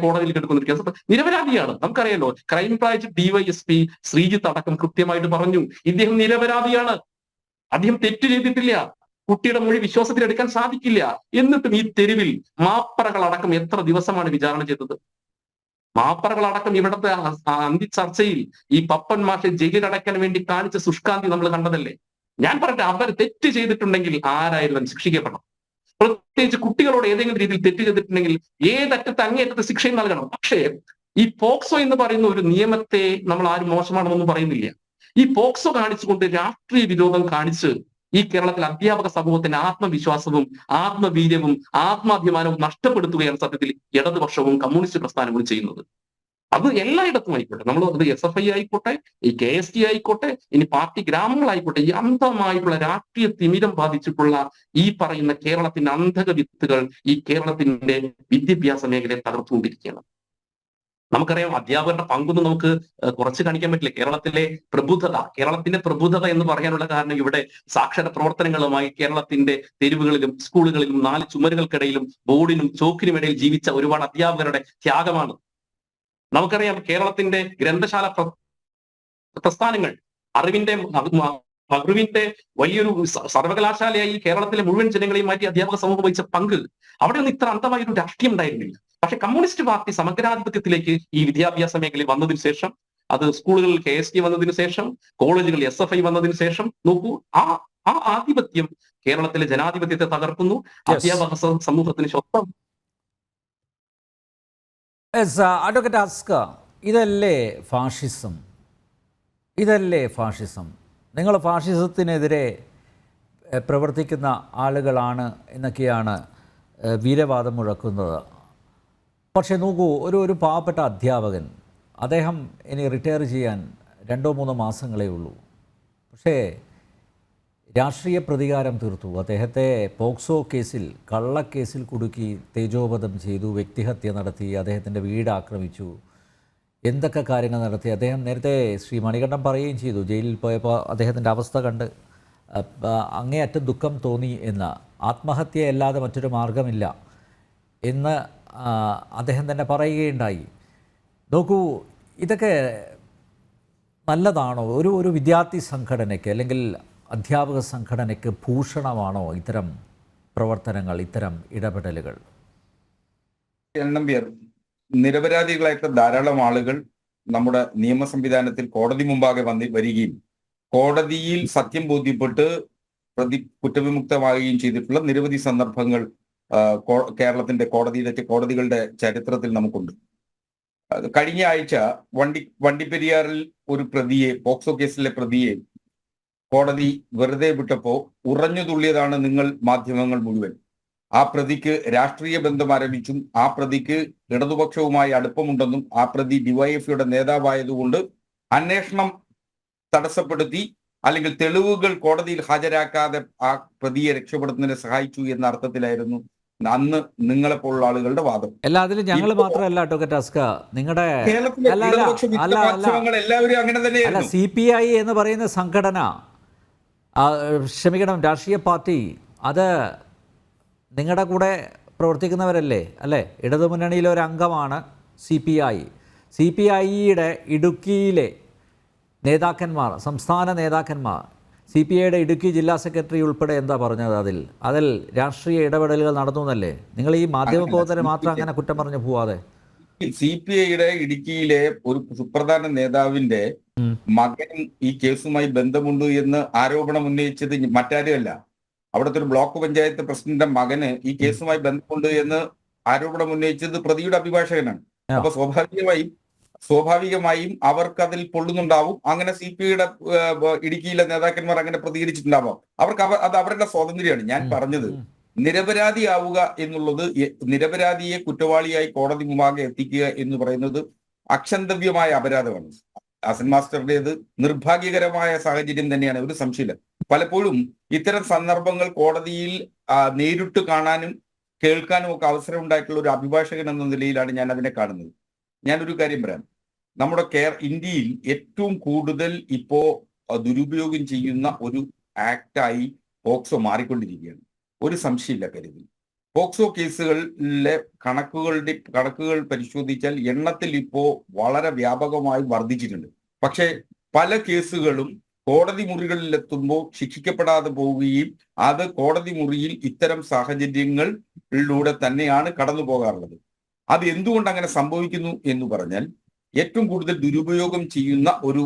കോടതിയിൽ കിടക്കുന്ന ഒരു കേസ്. നിരപരാധിയാണ്, നമുക്കറിയാലോ. ക്രൈംബ്രാഞ്ച് DYSP ശ്രീജിത്ത് അടക്കം കൃത്യമായിട്ട് പറഞ്ഞു, ഇദ്ദേഹം നിരപരാധിയാണ്, അദ്ദേഹം തെറ്റ് ചെയ്തിട്ടില്ല, കുട്ടിയുടെ മൊഴി വിശ്വാസത്തിലെടുക്കാൻ സാധിക്കില്ല. എന്നിട്ടും ഈ തെരുവിൽ മാപ്പറകളടക്കം എത്ര ദിവസമാണ് വിചാരണ ചെയ്തത്? മാപ്പറകളടക്കം ഇവിടുത്തെ അന്തിച്ചർച്ചയിൽ ഈ പപ്പൻ മാഷെ ജയിലിലടയ്ക്കാൻ വേണ്ടി കാണിച്ച ശുഷ്കാന്തി നമ്മൾ കണ്ടതല്ലേ. ഞാൻ പറയട്ടെ, അവർ തെറ്റ് ചെയ്തിട്ടുണ്ടെങ്കിൽ ആരായാലും ശിക്ഷിക്കപ്പെടണം. പ്രത്യേകിച്ച് കുട്ടികളോട് ഏതെങ്കിലും രീതിയിൽ തെറ്റ് ചെയ്തിട്ടുണ്ടെങ്കിൽ ഏതറ്റത്ത് അങ്ങേയറ്റത്തെ ശിക്ഷയും നൽകണം. പക്ഷേ ഈ പോക്സോ എന്ന് പറയുന്ന ഒരു നിയമത്തെ നമ്മൾ ആരും മോശമാണെന്നൊന്നും പറയുന്നില്ല. ഈ പോക്സോ കാണിച്ചുകൊണ്ട് രാഷ്ട്രീയ വിരോധം കാണിച്ച് ഈ കേരളത്തിൽ അധ്യാപക സമൂഹത്തിന്റെ ആത്മവിശ്വാസവും ആത്മവീര്യവും ആത്മാഭിമാനവും നഷ്ടപ്പെടുത്തുകയാണ് സത്യത്തിൽ ഇടതുപക്ഷവും കമ്മ്യൂണിസ്റ്റ് പ്രസ്ഥാനങ്ങളും ചെയ്യുന്നത്. അത് എല്ലായിടത്തും ആയിക്കോട്ടെ, നമ്മൾ അത് SFI ആയിക്കോട്ടെ, ഈ KST ആയിക്കോട്ടെ, ഇനി പാർട്ടി ഗ്രാമങ്ങളായിക്കോട്ടെ, ഈ അന്ധമായിട്ടുള്ള രാഷ്ട്രീയ തിമിരം ബാധിച്ചിട്ടുള്ള ഈ പറയുന്ന കേരളത്തിന്റെ അന്ധക വിത്തുകൾ ഈ കേരളത്തിന്റെ വിദ്യാഭ്യാസ മേഖലയെ തകർത്തുകൊണ്ടിരിക്കുകയാണ്. നമുക്കറിയാം അധ്യാപകരുടെ പങ്കൊന്നും നമുക്ക് കുറച്ച് കാണിക്കാൻ പറ്റില്ല. കേരളത്തിന്റെ പ്രബുദ്ധത എന്ന് പറയാനുള്ള കാരണം ഇവിടെ സാക്ഷര പ്രവർത്തനങ്ങളുമായി കേരളത്തിന്റെ തെരുവുകളിലും സ്കൂളുകളിലും 4 ചുമരുകൾക്കിടയിലും ബോർഡിനും ചോക്കിനും ഇടയിൽ ജീവിച്ച ഒരുപാട് അധ്യാപകരുടെ ത്യാഗമാണ്. നമുക്കറിയാം കേരളത്തിന്റെ ഗ്രന്ഥശാല പ്രസ്ഥാനങ്ങൾ അറിവിന്റെ വലിയൊരു സർവകലാശാലയായി കേരളത്തിലെ മുഴുവൻ ജനങ്ങളെയും മാറ്റി അധ്യാപക സമൂഹം വഹിച്ച പങ്ക്, അവിടെയൊന്നും ഇത്ര അന്ധമായൊരു രാഷ്ട്രീയം ഉണ്ടായിരുന്നില്ല. പക്ഷെ കമ്മ്യൂണിസ്റ്റ് പാർട്ടി സമഗ്രാധിപത്യത്തിലേക്ക് ഈ വിദ്യാഭ്യാസ മേഖലയിൽ വന്നതിന് ശേഷം, അത് സ്കൂളുകളിൽ KST വന്നതിന് ശേഷം, കോളേജുകളിൽ SFI വന്നതിന് ശേഷം നോക്കൂ, ആ ആധിപത്യം കേരളത്തിലെ ജനാധിപത്യത്തെ തകർക്കുന്നു. അധ്യാപക സമൂഹത്തിന് സ്വന്തം അഡ്വക്കേറ്റ് അസ്കർ, ഇതല്ലേ ഫാഷിസം? നിങ്ങൾ ഫാഷിസത്തിനെതിരെ പ്രവർത്തിക്കുന്ന ആളുകളാണ് എന്നൊക്കെയാണ് വീരവാദം മുഴക്കുന്നത്. പക്ഷേ നോക്കൂ, ഒരു പാവപ്പെട്ട അധ്യാപകൻ, അദ്ദേഹം ഇനി റിട്ടയർ ചെയ്യാൻ 2-3 മാസങ്ങളേ ഉള്ളൂ. പക്ഷേ രാഷ്ട്രീയ പ്രതികാരം തീർത്തു. അദ്ദേഹത്തെ പോക്സോ കേസിൽ, കള്ളക്കേസിൽ കുടുക്കി തേജോവധം ചെയ്തു, വ്യക്തിഹത്യ നടത്തി, അദ്ദേഹത്തിൻ്റെ വീട് ആക്രമിച്ചു, എന്തൊക്കെ കാര്യങ്ങൾ നടത്തി. അദ്ദേഹം നേരത്തെ ശ്രീ മണികണ്ഠൻ പറയുകയും ചെയ്തു, ജയിലിൽ പോയപ്പോൾ അദ്ദേഹത്തിൻ്റെ അവസ്ഥ കണ്ട് അങ്ങേയറ്റം ദുഃഖം തോന്നി എന്ന്. ആത്മഹത്യയല്ലാതെ മറ്റൊരു മാർഗമില്ല എന്ന് അദ്ദേഹം തന്നെ പറയുകയുണ്ടായി. നോക്കൂ, ഇതൊക്കെ നല്ലതാണോ? ഒരു വിദ്യാർത്ഥി സംഘടനയ്ക്ക് അല്ലെങ്കിൽ അധ്യാപക സംഘടനയ്ക്ക് ഭൂഷണമാണോ ഇത്തരം പ്രവർത്തനങ്ങൾ, ഇത്തരം ഇടപെടലുകൾ? നമ്പ്യാർ, നിരപരാധികളായിട്ടുള്ള ധാരാളം ആളുകൾ നമ്മുടെ നിയമ സംവിധാനത്തിൽ കോടതി മുമ്പാകെ വരികയും കോടതിയിൽ സത്യം ബോധ്യപ്പെട്ട് പ്രതി കുറ്റവിമുക്തമാകുകയും ചെയ്തിട്ടുള്ള നിരവധി സന്ദർഭങ്ങൾ കേരളത്തിന്റെ കോടതികളുടെ ചരിത്രത്തിൽ നമുക്കുണ്ട്. കഴിഞ്ഞ ആഴ്ച വണ്ടിപ്പെരിയാറിൽ ഒരു പ്രതിയെ, പോക്സോ കേസിലെ പ്രതിയെ കോടതി വെറുതെ വിട്ടപ്പോ ഉറഞ്ഞു തുള്ളിയതാണ് നിങ്ങൾ മാധ്യമങ്ങൾ മുഴുവൻ. ആ പ്രതിക്ക് രാഷ്ട്രീയ ബന്ധം ആരംഭിച്ചും ആ പ്രതിക്ക് ഇടതുപക്ഷവുമായി അടുപ്പമുണ്ടെന്നും ആ പ്രതി ഡിവൈഎഫ്ഐയുടെ നേതാവായതുകൊണ്ട് അന്വേഷണം തടസ്സപ്പെടുത്തി അല്ലെങ്കിൽ തെളിവുകൾ കോടതിയിൽ ഹാജരാക്കാതെ ആ പ്രതിയെ രക്ഷപ്പെടുത്തുന്നതിനെ സഹായിച്ചു എന്ന അർത്ഥത്തിലായിരുന്നു അന്ന് നിങ്ങളെപ്പോലുള്ള ആളുകളുടെ വാദം. അല്ല, അതിൽ ഞങ്ങൾ മാത്രമല്ല അഡ്വക്കേറ്റ് അസ്കർ, നിങ്ങളുടെ എല്ലാവരും അങ്ങനെ തന്നെയായിരുന്നു. CPI എന്ന് പറയുന്ന സംഘടന, ക്ഷമിക്കണം, രാഷ്ട്രീയ പാർട്ടി, അത് നിങ്ങളുടെ കൂടെ പ്രവർത്തിക്കുന്നവരല്ലേ, അല്ലേ? ഇടതുമുന്നണിയിലെ ഒരു അംഗമാണ് CPI. CPIയുടെ ഇടുക്കിയിലെ നേതാക്കന്മാർ, സംസ്ഥാന നേതാക്കന്മാർ, CPIയുടെ ഇടുക്കി ജില്ലാ സെക്രട്ടറി ഉൾപ്പെടെ എന്താ പറഞ്ഞത്? അതിൽ രാഷ്ട്രീയ ഇടപെടലുകൾ നടന്നു എന്നല്ലേ? നിങ്ങൾ ഈ മാധ്യമ പ്രവർത്തകരെ മാത്രം അങ്ങനെ കുറ്റം പറഞ്ഞു പോവാതെ. CPIയുടെ ഇടുക്കിയിലെ ഒരു സുപ്രധാന നേതാവിന്റെ മകനും ഈ കേസുമായി ബന്ധമുണ്ട് എന്ന് ആരോപണം ഉന്നയിച്ചത് മറ്റാരുമല്ല, അവിടുത്തെ ഒരു ബ്ലോക്ക് പഞ്ചായത്ത് പ്രസിഡന്റിന്റെ മകന് ഈ കേസുമായി ബന്ധമുണ്ട് എന്ന് ആരോപണം ഉന്നയിച്ചത് പ്രതിയുടെ അഭിഭാഷകനാണ്. അപ്പൊ സ്വാഭാവികമായും അവർക്ക് അതിൽ പൊള്ളുന്നുണ്ടാവും. അങ്ങനെ CPIയുടെ ഇടുക്കിയിലെ നേതാക്കന്മാർ അങ്ങനെ പ്രതികരിച്ചിട്ടുണ്ടാവാം. അത് അവരുടെ സ്വാതന്ത്ര്യമാണ്. ഞാൻ പറഞ്ഞത് നിരപരാധിയാവുക എന്നുള്ളത്, നിരപരാധിയെ കുറ്റവാളിയായി കോടതി മുമ്പാകെ എത്തിക്കുക എന്ന് പറയുന്നത് അക്ഷന്തവ്യമായ അപരാധമാണ്. ഹസൻ മാസ്റ്ററുടേത് നിർഭാഗ്യകരമായ സാഹചര്യം തന്നെയാണ്, ഒരു സംശയമില്ല. പലപ്പോഴും ഇത്തരം സന്ദർഭങ്ങൾ കോടതിയിൽ നേരിട്ട് കാണാനും കേൾക്കാനും ഒക്കെ അവസരം ഉണ്ടായിട്ടുള്ള ഒരു അഭിഭാഷകൻ എന്ന നിലയിലാണ് ഞാൻ അതിനെ കാണുന്നത്. ഞാനൊരു കാര്യം പറയാം, നമ്മുടെ ഇന്ത്യയിൽ ഏറ്റവും കൂടുതൽ ഇപ്പോ ദുരുപയോഗം ചെയ്യുന്ന ഒരു ആക്ടായി പോക്സോ മാറിക്കൊണ്ടിരിക്കുകയാണ്. ഒരു സംശയമില്ല കാര്യത്തിൽ. പോക്സോ കേസുകളിലെ കണക്കുകൾ പരിശോധിച്ചാൽ എണ്ണത്തിൽ ഇപ്പോ വളരെ വ്യാപകമായി വർദ്ധിച്ചിട്ടുണ്ട്. പക്ഷെ പല കേസുകളും കോടതി മുറികളിലെത്തുമ്പോൾ ശിക്ഷിക്കപ്പെടാതെ പോവുകയും അത് കോടതി മുറിയിൽ ഇത്തരം സാഹചര്യങ്ങളിലൂടെ തന്നെയാണ് കടന്നു പോകാറുള്ളത്. അത് എന്തുകൊണ്ട് അങ്ങനെ സംഭവിക്കുന്നു എന്ന് പറഞ്ഞാൽ, ഏറ്റവും കൂടുതൽ ദുരുപയോഗം ചെയ്യുന്ന ഒരു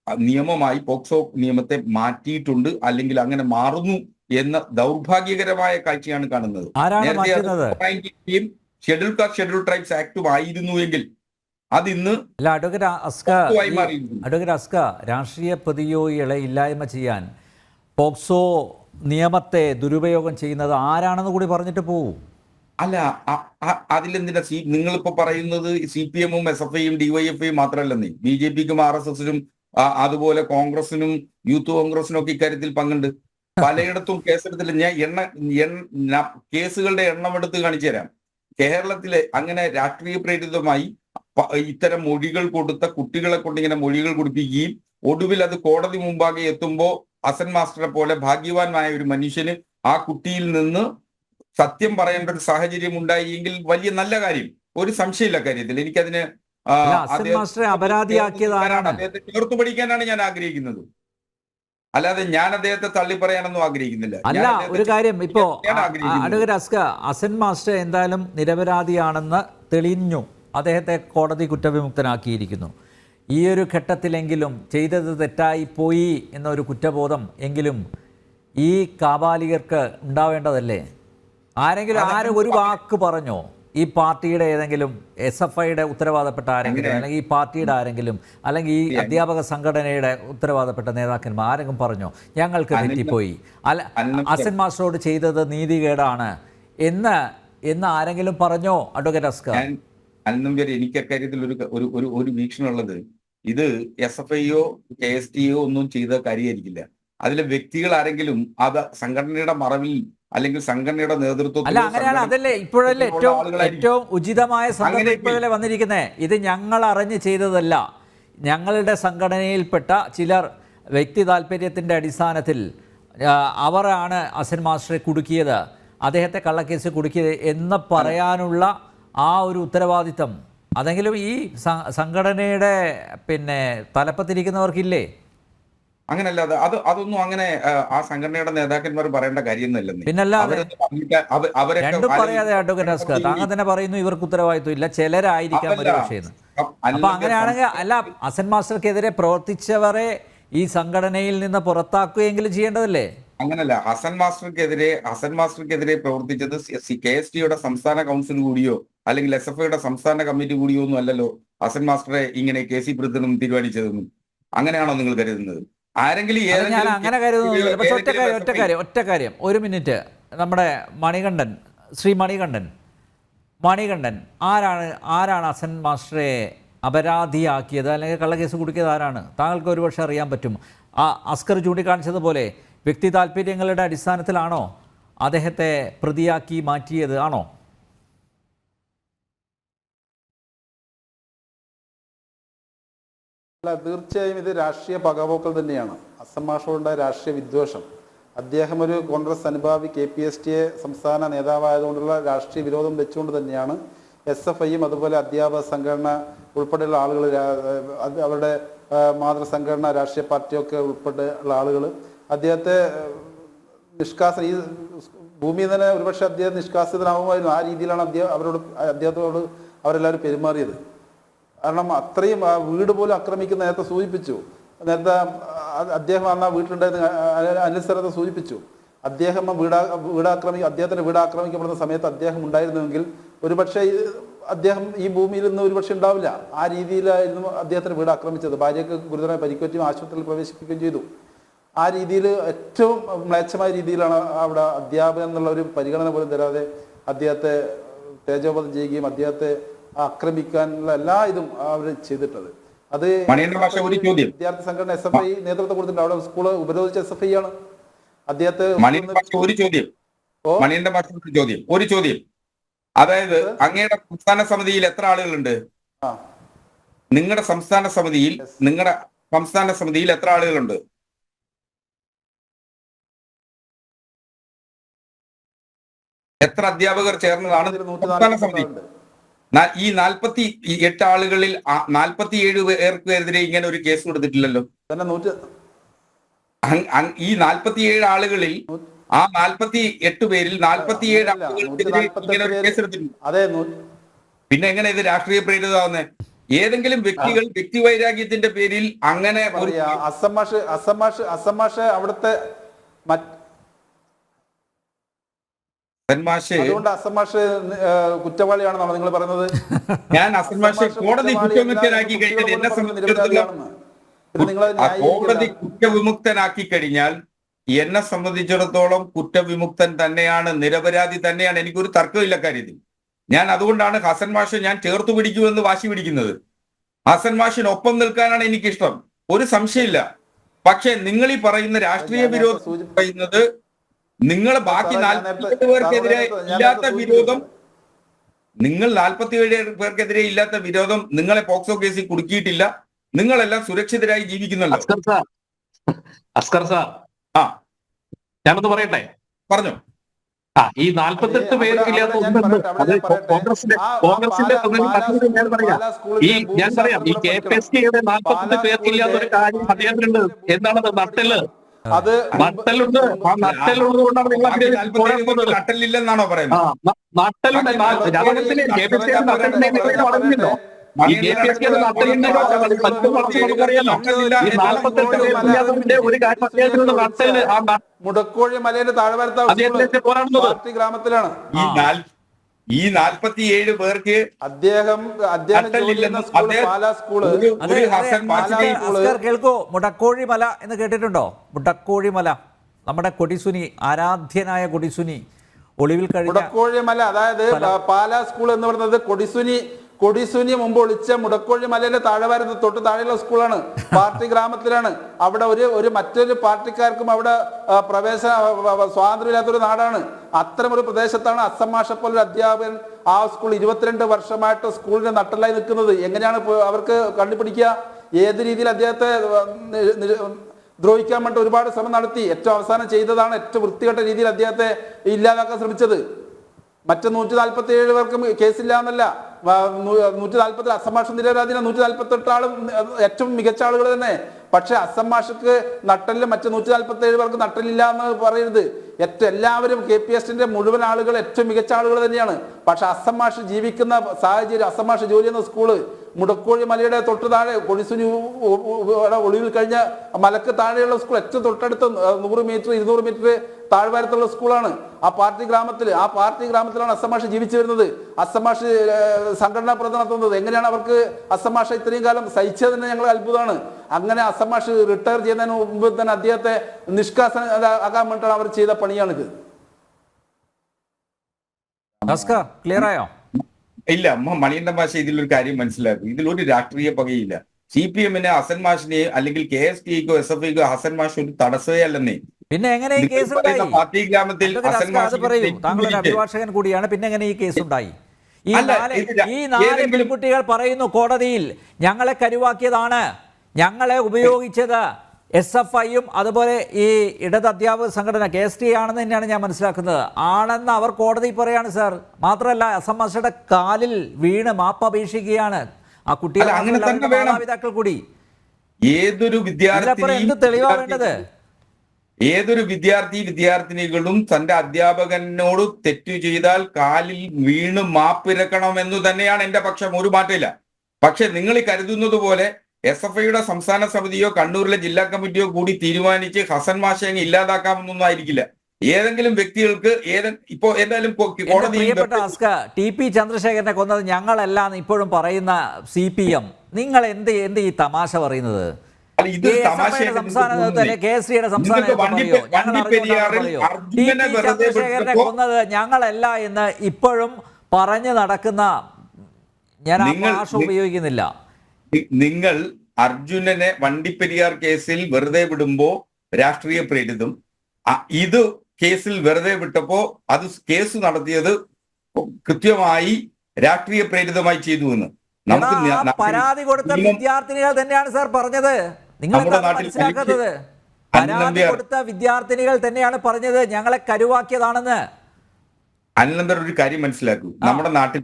നിയമമായി പോക്സോ നിയമത്തെ മാറ്റിയിട്ടുണ്ട്, അല്ലെങ്കിൽ അങ്ങനെ മാറുന്നു എന്ന ദൗർഭാഗ്യകരമായ കാഴ്ചയാണ് കാണുന്നത്. ഷെഡ്യൂൾ കാസ്റ്റ് ഷെഡ്യൂൾ ട്രൈബ്സ് ആക്ടും ആയിരുന്നുവെങ്കിൽ അതിന്ന് അഡ്വക്കേറ്റ് അസ്കർ, രാഷ്ട്രീയ പ്രതിയോഗികളെ ഇല്ലായ്മ ചെയ്യാൻ പോക്സോ നിയമത്തെ ദുരുപയോഗം ചെയ്യുന്നത് ആരാണെന്ന് കൂടി പറഞ്ഞിട്ട് പോകൂ. അല്ല അതിലെന്തിനാ നിങ്ങളിപ്പോ പറയുന്നത് CPM-ഉം SFIയും DYFIയും മാത്രമല്ലെന്നേ, BJPക്കും RSSനും അതുപോലെ കോൺഗ്രസിനും യൂത്ത് കോൺഗ്രസിനും ഒക്കെ ഇക്കാര്യത്തിൽ പങ്കുണ്ട്. പലയിടത്തും കേസെടുത്തില്ല. ഞാൻ കേസുകളുടെ എണ്ണം എടുത്ത് കാണിച്ചു തരാം. കേരളത്തിലെ അങ്ങനെ രാഷ്ട്രീയ പ്രേരിതമായി ഇത്തരം മൊഴികൾ കൊടുത്ത കുട്ടികളെ കൊണ്ട് ഇങ്ങനെ മൊഴികൾ കൊടുപ്പിക്കുകയും ഒടുവിൽ അത് കോടതി മുമ്പാകെ എത്തുമ്പോൾ ഹസൻ മാസ്റ്ററെ പോലെ ഭാഗ്യവാനായ ഒരു മനുഷ്യന് ആ കുട്ടിയിൽ നിന്ന് സത്യം പറയേണ്ട ഒരു സാഹചര്യം ഉണ്ടായെങ്കിൽ വലിയ നല്ല കാര്യം, ഒരു സംശയമില്ല കാര്യത്തിൽ. എനിക്കതിന് മാസ്റ്ററെ അപരാധിയാക്കിയത് ആരാണ്? അദ്ദേഹത്തെ ചേർത്ത് പഠിക്കാനാണ് ഞാൻ ആഗ്രഹിക്കുന്നത്, അല്ലാതെ ഞാൻ അദ്ദേഹത്തെ തള്ളി പറയാനൊന്നും ആഗ്രഹിക്കുന്നില്ല. അല്ല, ഒരു കാര്യം, ഇപ്പോ അഡ്വക്കേറ്റ് ഹസൻ മാസ്റ്റർ എന്തായാലും നിരപരാധിയാണെന്ന് തെളിഞ്ഞു, അദ്ദേഹത്തെ കോടതി കുറ്റവിമുക്തനാക്കിയിരിക്കുന്നു. ഈ ഒരു ഘട്ടത്തിലെങ്കിലും ചെയ്തത് തെറ്റായി പോയി എന്നൊരു കുറ്റബോധം എങ്കിലും ഈ കാബാലികർക്ക് ഉണ്ടാവേണ്ടതല്ലേ? ആരും ഒരു വാക്ക് പറഞ്ഞോ? ഈ പാർട്ടിയുടെ ഏതെങ്കിലും SFIയുടെ ഉത്തരവാദപ്പെട്ട ആരെങ്കിലും, അല്ലെങ്കിൽ ഈ പാർട്ടിയുടെ ആരെങ്കിലും, അല്ലെങ്കിൽ ഈ അധ്യാപക സംഘടനയുടെ ഉത്തരവാദപ്പെട്ട നേതാക്കന്മാർ ആരെങ്കിലും പറഞ്ഞോ ഞങ്ങൾക്ക് തെറ്റിപ്പോയി, ഹസൻ മാസ്റ്ററോട് ചെയ്തത് നീതികേടാണ് എന്ന് ആരെങ്കിലും പറഞ്ഞോ? അഡ്വക്കേറ്റ് അസ്കർ, അന്നും വരെ എനിക്ക് അക്കാര്യത്തിൽ ഒരു വീക്ഷണമുള്ളത്, ഇത് SFIയോ KSTയോ ഒന്നും ചെയ്ത കാര്യമായിരിക്കില്ല. അതിലെ വ്യക്തികൾ ആരെങ്കിലും അത് സംഘടനയുടെ മറവിൽ അല്ലെങ്കിൽ സംഘടനയുടെ നേതൃത്വത്തിൽ, അല്ല അങ്ങനെയാണ്, അതല്ലേ ഇപ്പോഴല്ലേ ഏറ്റവും ഉചിതമായ സന്ദർഭം ഇപ്പോഴല്ലേ വന്നിരിക്കുന്നത്. ഇത് ഞങ്ങൾ അറിഞ്ഞ് ചെയ്തതല്ല, ഞങ്ങളുടെ സംഘടനയിൽപ്പെട്ട ചിലർ വ്യക്തി താല്പര്യത്തിൻ്റെ അടിസ്ഥാനത്തിൽ അവരാണ് ഹസൻ മാസ്റ്ററെ കുടുക്കിയത്, അദ്ദേഹത്തെ കള്ളക്കേസ് കുടുക്കിയത് എന്ന് പറയാനുള്ള ആ ഒരു ഉത്തരവാദിത്തം അതെങ്കിലും ഈ സംഘടനയുടെ തലപ്പത്തിരിക്കുന്നവർക്കില്ലേ? അങ്ങനല്ലാതെ അതൊന്നും അങ്ങനെ ആ സംഘടനയുടെ നേതാക്കന്മാർ പറയേണ്ട കാര്യമൊന്നുമല്ലെന്ന്. പിന്നല്ലാതെ രണ്ടും പറയാതെ അഡ്വക്കേറ്റ് അസ്കർ താങ്കൾ തന്നെ പറയുന്നു ഇവർക്ക് ഉത്തരവാദിത്വം ഇല്ല, ചിലരായിരിക്കാം ഒരു പക്ഷേ. അപ്പൊ അങ്ങനെയാണെങ്കിൽ അല്ല, ഹസൻ മാസ്റ്റർക്കെതിരെ പ്രവർത്തിച്ചവരെ ഈ സംഘടനയിൽ നിന്ന് പുറത്താക്കുകയെങ്കിലും ചെയ്യേണ്ടതല്ലേ? അങ്ങനല്ല, ഹസൻ മാസ്റ്റർക്കെതിരെ പ്രവർത്തിച്ചത് KSTയുടെ സംസ്ഥാന കൗൺസിൽ കൂടിയോ അല്ലെങ്കിൽ SFIയുടെ സംസ്ഥാന കമ്മിറ്റി കൂടിയോ ഒന്നും അല്ലല്ലോ ഹസൻ മാസ്റ്ററെ ഇങ്ങനെ കേസിൽ പെടുത്തണം തീരുമാനിച്ചതെന്നും. അങ്ങനെയാണോ നിങ്ങൾ കരുതുന്നത്? ആരെങ്കിലും ഞാൻ അങ്ങനെ കരുതുന്നില്ല. പക്ഷെ ഒറ്റ കാര്യം, ഒരു മിനിറ്റ്, നമ്മുടെ ശ്രീ മണികണ്ഠൻ ആരാണ് ഹസൻ മാസ്റ്ററെ അപരാധിയാക്കിയത് അല്ലെങ്കിൽ കള്ളക്കേസ് കുടുക്കിയത് ആരാണ്? താങ്കൾക്ക് ഒരുപക്ഷെ അറിയാൻ പറ്റും. അസ്കർ ചൂണ്ടിക്കാണിച്ചതുപോലെ വ്യക്തി താല്പര്യങ്ങളുടെ അടിസ്ഥാനത്തിലാണോ അദ്ദേഹത്തെ പ്രതിയാക്കി മാറ്റിയത്? ആണോ? അല്ല, തീർച്ചയായും ഇത് രാഷ്ട്രീയ പകപോക്കൽ തന്നെയാണ്. ഹസൻ മാസ്റ്ററുണ്ടായ രാഷ്ട്രീയ വിദ്വേഷം, അദ്ദേഹം ഒരു കോൺഗ്രസ് അനുഭാവി KPSTA സംസ്ഥാന നേതാവായതുകൊണ്ടുള്ള രാഷ്ട്രീയ വിരോധം വെച്ചുകൊണ്ട് തന്നെയാണ് SFIയും അതുപോലെ അധ്യാപക സംഘടന ഉൾപ്പെടെയുള്ള ആളുകൾ, അവരുടെ മാതൃസംഘടന രാഷ്ട്രീയ പാർട്ടിയൊക്കെ ഉൾപ്പെടെയുള്ള ആളുകൾ അദ്ദേഹത്തെ ഈ ഭൂമിയിൽ തന്നെ ഒരുപക്ഷെ അദ്ദേഹം നിഷ്കാസിതനാവുമായിരുന്നു. ആ രീതിയിലാണ് അദ്ദേഹത്തോട് അവരെല്ലാവരും പെരുമാറിയത്. കാരണം അത്രയും വീട് പോലും ആക്രമിക്കുന്ന നേരത്തെ സൂചിപ്പിച്ചു, നേരത്തെ അദ്ദേഹം അന്ന് ആ വീട്ടിലുണ്ടായിരുന്ന അനുസരണത്തെ സൂചിപ്പിച്ചു. അദ്ദേഹത്തിന്റെ വീട് ആക്രമിക്കപ്പെടുന്ന സമയത്ത് അദ്ദേഹം ഉണ്ടായിരുന്നുവെങ്കിൽ ഒരുപക്ഷെ അദ്ദേഹം ഈ ഭൂമിയിൽ നിന്ന് ഒരുപക്ഷെ ഉണ്ടാവില്ല. ആ രീതിയിലായിരുന്നു അദ്ദേഹത്തിന് വീട് ആക്രമിച്ചത്. ഭാര്യയ്ക്ക് ഗുരുതരമായി പരിക്കേറ്റുകയും ആശുപത്രിയിൽ പ്രവേശിപ്പിക്കുകയും ചെയ്തു. ആ രീതിയിൽ ഏറ്റവും മ്ലേച്ഛമായ രീതിയിലാണ് അവിടെ അധ്യാപകൻ എന്നുള്ള ഒരു പരിഗണന പോലും തരാതെ അദ്ദേഹത്തെ തേജോവധം ചെയ്യുകയും അദ്ദേഹത്തെ ആക്രമിക്കാനുള്ള എല്ലാ ഇതും അവർ ചെയ്തിട്ടത്. അത് വിദ്യാർത്ഥി സംഘടന SFI നേതൃത്വം കൊടുത്തിട്ടുണ്ട്. അവിടെ സ്കൂള് ഉപരോധിച്ച SFI ആണ് അദ്ദേഹത്തെ. ഒരു ചോദ്യം, അതായത് അങ്ങയുടെ സംസ്ഥാന സമിതിയിൽ എത്ര ആളുകളുണ്ട്? നിങ്ങളുടെ സംസ്ഥാന സമിതിയിൽ എത്ര ആളുകളുണ്ട്? എത്ര അധ്യാപകർ ചേർന്നതാണ് സംസ്ഥാന സമിതി? ഈ 48 ആളുകളിൽ 47 പേർക്കെതിരെ ഇങ്ങനെ ഒരു കേസ് കൊടുത്തിട്ടില്ലല്ലോ. ഈ 47 ആളുകളിൽ ആ 48 പേരിൽ 47 ആളുകൾക്കെതിരെ ഇങ്ങനെ ഒരു കേസ് എടുത്തിട്ടുണ്ട്. പിന്നെ എങ്ങനെ ഇത് രാഷ്ട്രീയ പ്രേരിതമാവുന്നത്? ഏതെങ്കിലും വ്യക്തികൾ വ്യക്തിവൈരാഗ്യത്തിന്റെ പേരിൽ അങ്ങനെ അവിടുത്തെ അതുകൊണ്ട് ഹസൻ മാഷ് കുറ്റവാളിയാണെന്നാണ് നിങ്ങൾ പറയുന്നത്? ഞാൻ ഹസൻ മാഷെ കോടതി കുറ്റവിമുക്തനാക്കി കഴിഞ്ഞാൽ എന്നെ സംബന്ധിച്ചിടത്തോളം കോടതി കുറ്റവിമുക്തനാക്കി കഴിഞ്ഞാൽ എന്നെ സംബന്ധിച്ചിടത്തോളം കുറ്റവിമുക്തൻ തന്നെയാണ്, നിരപരാധി തന്നെയാണ്. എനിക്കൊരു തർക്കമില്ല കാര്യത്തിൽ. ഞാൻ അതുകൊണ്ടാണ് ഹസൻ മാഷെ ഞാൻ ചേർത്ത് പിടിക്കുമെന്ന് വാശി പിടിക്കുന്നത്. ഹസൻ മാഷിനൊപ്പം നിൽക്കാനാണ് എനിക്കിഷ്ടം, ഒരു സംശയമില്ല. പക്ഷെ നിങ്ങൾ ഈ പറയുന്ന രാഷ്ട്രീയ വിരോധം പറയുന്നത്, നിങ്ങൾ ബാക്കി 47 പേർക്കെതിരെ ഇല്ലാത്ത വിരോധം, നിങ്ങൾ 47 പേർക്കെതിരെ ഇല്ലാത്ത വിരോധം നിങ്ങളെ പോക്സോ കേസിൽ കുടുക്കിയിട്ടില്ല. നിങ്ങളെല്ലാം സുരക്ഷിതരായി ജീവിക്കുന്നല്ലോ. അസ്കർ സാർ, ആ ഞാനൊന്ന് പറയട്ടെ, പറഞ്ഞു. ഈ 48 പേർക്കില്ലാത്ത ഒന്നുണ്ട്. അത് കോൺഗ്രസിന്റെ ഞാൻ പറയാം. ഞാൻ പറയാം, ഈ KPSTയുടെ 48 പേർക്കില്ലാത്ത ഒരു കാര്യം അദ്ദേഹത്തിനുണ്ട്. എന്താണത്? നട്ടല്. അത് നട്ടലുണ്ട്. ആ നട്ടലുള്ളത് കൊണ്ടാണ് നിങ്ങൾ നട്ടലില്ലെന്നാണോ പറയുന്നത്? നട്ടലുണ്ട്. ജാതകത്തിന് KPSTയുടെ നട്ടലിന്റെ വളരുന്നുണ്ടോ? ഈ KPSTയുടെ നട്ടലിന്റെ നമുക്കറിയാലോ. ഈ 48 പേർക്കില്ലാത്തതിന്റെ ഒരു കാര്യം അദ്ദേഹത്തിനുള്ള നട്ടല്, ആ മുടക്കോഴി മലയുടെ താഴ്വാരത്തെ പാർട്ടി ഗ്രാമത്തിലാണ്. ഈ 47 പേർക്ക് അദ്ദേഹം പാലാ സ്കൂള്. കേൾക്കോ, മുടക്കോഴി മല എന്ന് കേട്ടിട്ടുണ്ടോ? മുടക്കോഴി മല, നമ്മുടെ കൊടിസുനി, ആരാധ്യനായ കൊടിസുനി ഒളിവിൽ കഴിഞ്ഞ മുടക്കോഴി മല. അതായത് പാലാ സ്കൂൾ എന്ന് പറയുന്നത് കൊടിസുനി മുമ്പ് ഒളിച്ച മുടക്കോഴി മലയിലെ താഴ്വാരത്ത് തൊട്ട് താഴെയുള്ള സ്കൂളാണ്, പാർട്ടി ഗ്രാമത്തിലാണ്. അവിടെ ഒരു മറ്റൊരു പാർട്ടിക്കാർക്കും അവിടെ പ്രവേശന സ്വാതന്ത്ര്യമില്ലാത്തൊരു നാടാണ്. അത്തരമൊരു പ്രദേശത്താണ് അസം മാഷെ പോലൊരു അധ്യാപകൻ ആ സ്കൂൾ 22 വർഷമായിട്ട് സ്കൂളിന്റെ നട്ടലായി നിൽക്കുന്നത്. എങ്ങനെയാണ് അവർക്ക് കണ്ടുപിടിക്കുക? ഏത് രീതിയിൽ അദ്ദേഹത്തെ ദ്രോഹിക്കാൻ വേണ്ടി ഒരുപാട് ശ്രമം നടത്തി. ഏറ്റവും അവസാനം ചെയ്തതാണ് ഏറ്റവും വൃത്തികെട്ട രീതിയിൽ അദ്ദേഹത്തെ ഇല്ലാതാക്കാൻ ശ്രമിച്ചത്. മറ്റ് 147 പേർക്കും കേസില്ല എന്നല്ല, 140 അസം മാഷ് നിരപരാധിയാണ്. 148 ആളും ഏറ്റവും മികച്ച ആളുകൾ തന്നെ. പക്ഷെ അസം മാഷക്ക് നട്ടലിൽ മറ്റ് 147 പേർക്ക് നട്ടലില്ല എന്ന് പറയരുത്. എല്ലാവരും KPSTന്റെ മുഴുവൻ ആളുകൾ ഏറ്റവും മികച്ച ആളുകൾ തന്നെയാണ്. പക്ഷെ അസം മാഷ് ജീവിക്കുന്ന സാഹചര്യം, അസം മാഷ് ജോലി ചെയ്യുന്ന സ്കൂള് മുടക്കോഴി മലയുടെ തൊട്ട് താഴെ കൊടിസുനി ഒളിവിൽ കഴിഞ്ഞ മലക്ക് താഴെയുള്ള സ്കൂൾ, ഏറ്റവും തൊട്ടടുത്ത് 100 മീറ്റർ 200 മീറ്റർ താഴ്വാരത്തുള്ള സ്കൂളാണ്. ആ പാർട്ടി ഗ്രാമത്തിലാണ് അസം മാഷ് ജീവിച്ചു വരുന്നത്. അസം മാഷ് സംഘടനാ പ്രവർത്തനം നടത്തുന്നത്. എങ്ങനെയാണ് അവർക്ക് അസം മാഷ് ഇത്രയും കാലം സഹിച്ചത് തന്നെ ഞങ്ങൾ അത്ഭുതമാണ്. അങ്ങനെ അസം മാഷ് റിട്ടയർ ചെയ്യുന്നതിന് മുമ്പ് തന്നെ അദ്ദേഹത്തെ നിഷ്കാസനാകാൻ വേണ്ടിയിട്ടാണ് അവർ ചെയ്ത പണിയാണിത്. ക്ലിയർ ആയോ? ഇല്ല, മണിയന്റെ ഭാഷ ഇതിലൊരു കാര്യം മനസ്സിലാക്കും. ഇതിലൊരു രാഷ്ട്രീയ പകയില്ല. CPM-ന് ഹസൻ മാഷിനെ അല്ലെങ്കിൽ KSTക്കോ SFIക്കോ ഹസൻ മാഷ് ഒരു തടസ്സമേ അല്ലെന്നേ. പിന്നെ എങ്ങനെ ഈ കേസ് ഉണ്ടായി? പാർട്ടി ഗ്രാമത്തിൽ താങ്കളുടെ അഭിഭാഷകൻ കൂടിയാണ്. പിന്നെ എങ്ങനെ ഈ കേസ് ഉണ്ടായി? ഈ 4 പെൺകുട്ടികൾ പറയുന്നു കോടതിയിൽ, ഞങ്ങളെ കരുവാക്കിയതാണ്, ഞങ്ങളെ ഉപയോഗിച്ചത് SFIയും അതുപോലെ ഈ ഇടത് അധ്യാപക സംഘടന KST ആണെന്ന് തന്നെയാണ് ഞാൻ മനസ്സിലാക്കുന്നത്. ആണെന്ന് അവർ കോടതി പറയാണ് സാർ. മാത്രമല്ല അസം മാഷയുടെ കാലിൽ വീണ് മാപ്പപേക്ഷിക്കുകയാണ് ആ കുട്ടികൾ, മാതാപിതാക്കൾ കൂടി. ഏതൊരു വിദ്യാർത്ഥിനികളും തന്റെ അധ്യാപകനോട് തെറ്റു ചെയ്താൽ കാലിൽ വീണ് മാപ്പിരക്കണമെന്ന് തന്നെയാണ് എന്റെ പക്ഷം. ഒരു മാറ്റമില്ല. പക്ഷെ നിങ്ങൾ കരുതുന്നത് പോലെ SFIയുടെ സംസ്ഥാന സമിതിയോ കണ്ണൂരിലെ ജില്ലാ കമ്മിറ്റിയോ കൂടി തീരുമാനിച്ച് ഹസൻ മാഷെ ഇല്ലാതാക്കാമെന്നൊന്നും ആയിരിക്കില്ല. ഏതെങ്കിലും വ്യക്തികൾക്ക് ഇപ്പോ എന്തായാലും കോടതി TP ചന്ദ്രശേഖരനെ കൊന്നത് ഞങ്ങളല്ല ഇപ്പോഴും പറയുന്ന CPM, നിങ്ങൾ എന്ത് ഈ തമാശ പറയുന്നത്? ചന്ദ്രശേഖരനെ കൊന്നത് ഞങ്ങളല്ല എന്ന് ഇപ്പോഴും പറഞ്ഞു നടക്കുന്ന, ഞാൻ ആ ഭാഷ ഉപയോഗിക്കുന്നില്ല. നിങ്ങൾ അർജുനനെ വണ്ടിപ്പെരിയാർ കേസിൽ വെറുതെ വിടുമ്പോ രാഷ്ട്രീയ പ്രേരിതം, ഇത് കേസിൽ വെറുതെ വിട്ടപ്പോ അത് കേസ് നടത്തിയത് കൃത്യമായി രാഷ്ട്രീയ പ്രേരിതമായി ചെയ്തു എന്ന് നമുക്ക് പരാതി കൊടുത്ത വിദ്യാർത്ഥിനികൾ തന്നെയാണ് സാർ പറഞ്ഞത്. നിങ്ങൾ മനസ്സിലാക്കാത്തത്, പരാതി കൊടുത്ത വിദ്യാർത്ഥിനികൾ തന്നെയാണ് പറഞ്ഞത് ഞങ്ങളെ കരുവാക്കിയതാണെന്ന്. അനിൽ ഒരു കാര്യം മനസ്സിലാക്കൂ, നമ്മുടെ നാട്ടിൽ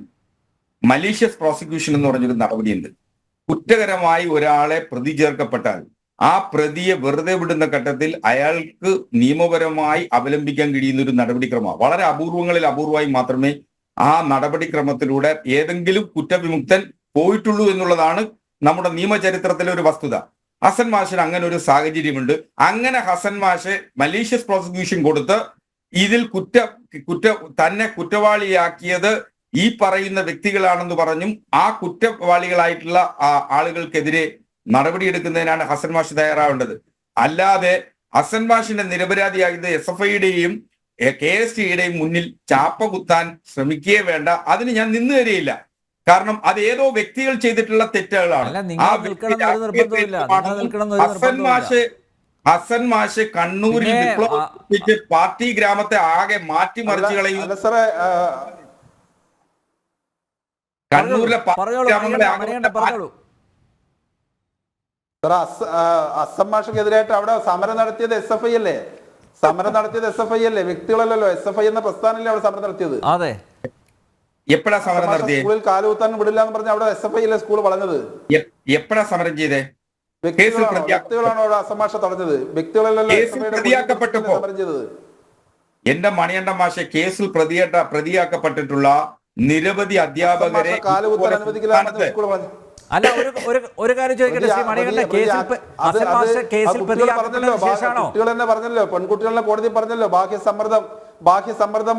മലീഷ്യസ് പ്രോസിക്യൂഷൻ എന്ന് പറഞ്ഞൊരു നടപടിയുണ്ട്. കുറ്റകരമായി ഒരാളെ പ്രതി ചേർക്കപ്പെട്ടാൽ ആ പ്രതിയെ വെറുതെ വിടുന്ന ഘട്ടത്തിൽ അയാൾക്ക് നിയമപരമായി അവലംബിക്കാൻ കഴിയുന്ന ഒരു നടപടിക്രമമാണ്. വളരെ അപൂർവമായി മാത്രമേ ആ നടപടിക്രമത്തിലൂടെ ഏതെങ്കിലും കുറ്റവിമുക്തൻ പോയിട്ടുള്ളൂ എന്നുള്ളതാണ് നമ്മുടെ നിയമചരിത്രത്തിലെ ഒരു വസ്തുത. ഹസൻ മാഷിന് അങ്ങനെ ഒരു സാഹചര്യമുണ്ട്. അങ്ങനെ ഹസൻ മാഷ് മലീഷ്യസ് പ്രോസിക്യൂഷൻ കൊടുത്ത് ഇതിൽ തന്നെ കുറ്റവാളിയാക്കിയത് ഈ പറയുന്ന വ്യക്തികളാണെന്ന് പറഞ്ഞും ആ കുറ്റവാളികളായിട്ടുള്ള ആളുകൾക്കെതിരെ നടപടിയെടുക്കുന്നതിനാണ് ഹസൻ മാഷ് തയ്യാറാവേണ്ടത്. അല്ലാതെ ഹസൻ മാഷിന്റെ നിരപരാധിയായത് SFIയുടെയും KSTയുടെയും മുന്നിൽ ചാപ്പ കുത്താൻ ശ്രമിക്കുകയേ വേണ്ട. അതിന് ഞാൻ നിന്ന് തരികയില്ല. കാരണം അത് ഏതോ വ്യക്തികൾ ചെയ്തിട്ടുള്ള തെറ്റുകളാണ്. അല്ല, നിങ്ങൾ ആ നിൽക്കണം എന്നൊരു നിർബന്ധവുമില്ല. നിങ്ങൾ നിൽക്കണം എന്നൊരു ഹസൻ മാഷ് കണ്ണൂരിൽ പിന്നെ, വിപ്ലവം സൃഷ്ടിച്ച് പാർട്ടി ഗ്രാമത്തെ ആകെ മാറ്റിമറിച്ച് കളയും. അല്ല സാറേ, കണ്ണൂരിലെ പാർട്ടി പറഞ്ഞോളൂ, ഗ്രാമങ്ങളെ മണികണ്ഠൻ പറഞ്ഞോളൂ. സാറേ, അസം മാഷക്കെതിരായിട്ട് അവിടെ സമരം നടത്തിയത് SFI അല്ലേ? സമരം നടത്തിയത് SFI അല്ലേ? വ്യക്തികളല്ലല്ലോ. SFI എന്ന പ്രസ്ഥാനമല്ലേ അവിടെ സമരം നടത്തിയത്? അതെ. എപ്പോഴാ സമരം നടത്തിയത്? സ്കൂളിൽ കാലുകുത്താൻ വിടില്ല എന്ന് പറഞ്ഞ അവിടെ SFI അല്ലേ സ്കൂൾ വളഞ്ഞത്? എപ്പോഴാ സമരം ചെയ്തേ? വ്യക്തികളാണോ അവിടെ അസമാഷ തടഞ്ഞത്? വ്യക്തികളല്ലല്ലോ സമരം ചെയ്തത്. എന്റെ മണികണ്ഠ മാഷെ, കേസിൽ പ്രതിയാക്കപ്പെട്ടിട്ടുള്ള നിരവധി അധ്യാപകരെ കാലുകുത്താൻ അനുവദിക്കില്ല സ്കൂൾ വളഞ്ഞു. അല്ല, ഒരു കാര്യം ചോദിക്കട്ടെ ശ്രീ മണികണ്ഠൻ, കേസിൽ പ്രതിയാക്കപ്പെട്ടതിന് ശേഷമാണോ? കുട്ടികൾ തന്നെ പറഞ്ഞല്ലോ, പെൺകുട്ടികളെ കോടതി പറഞ്ഞല്ലോ, ബാഹ്യ സമ്മർദ്ദം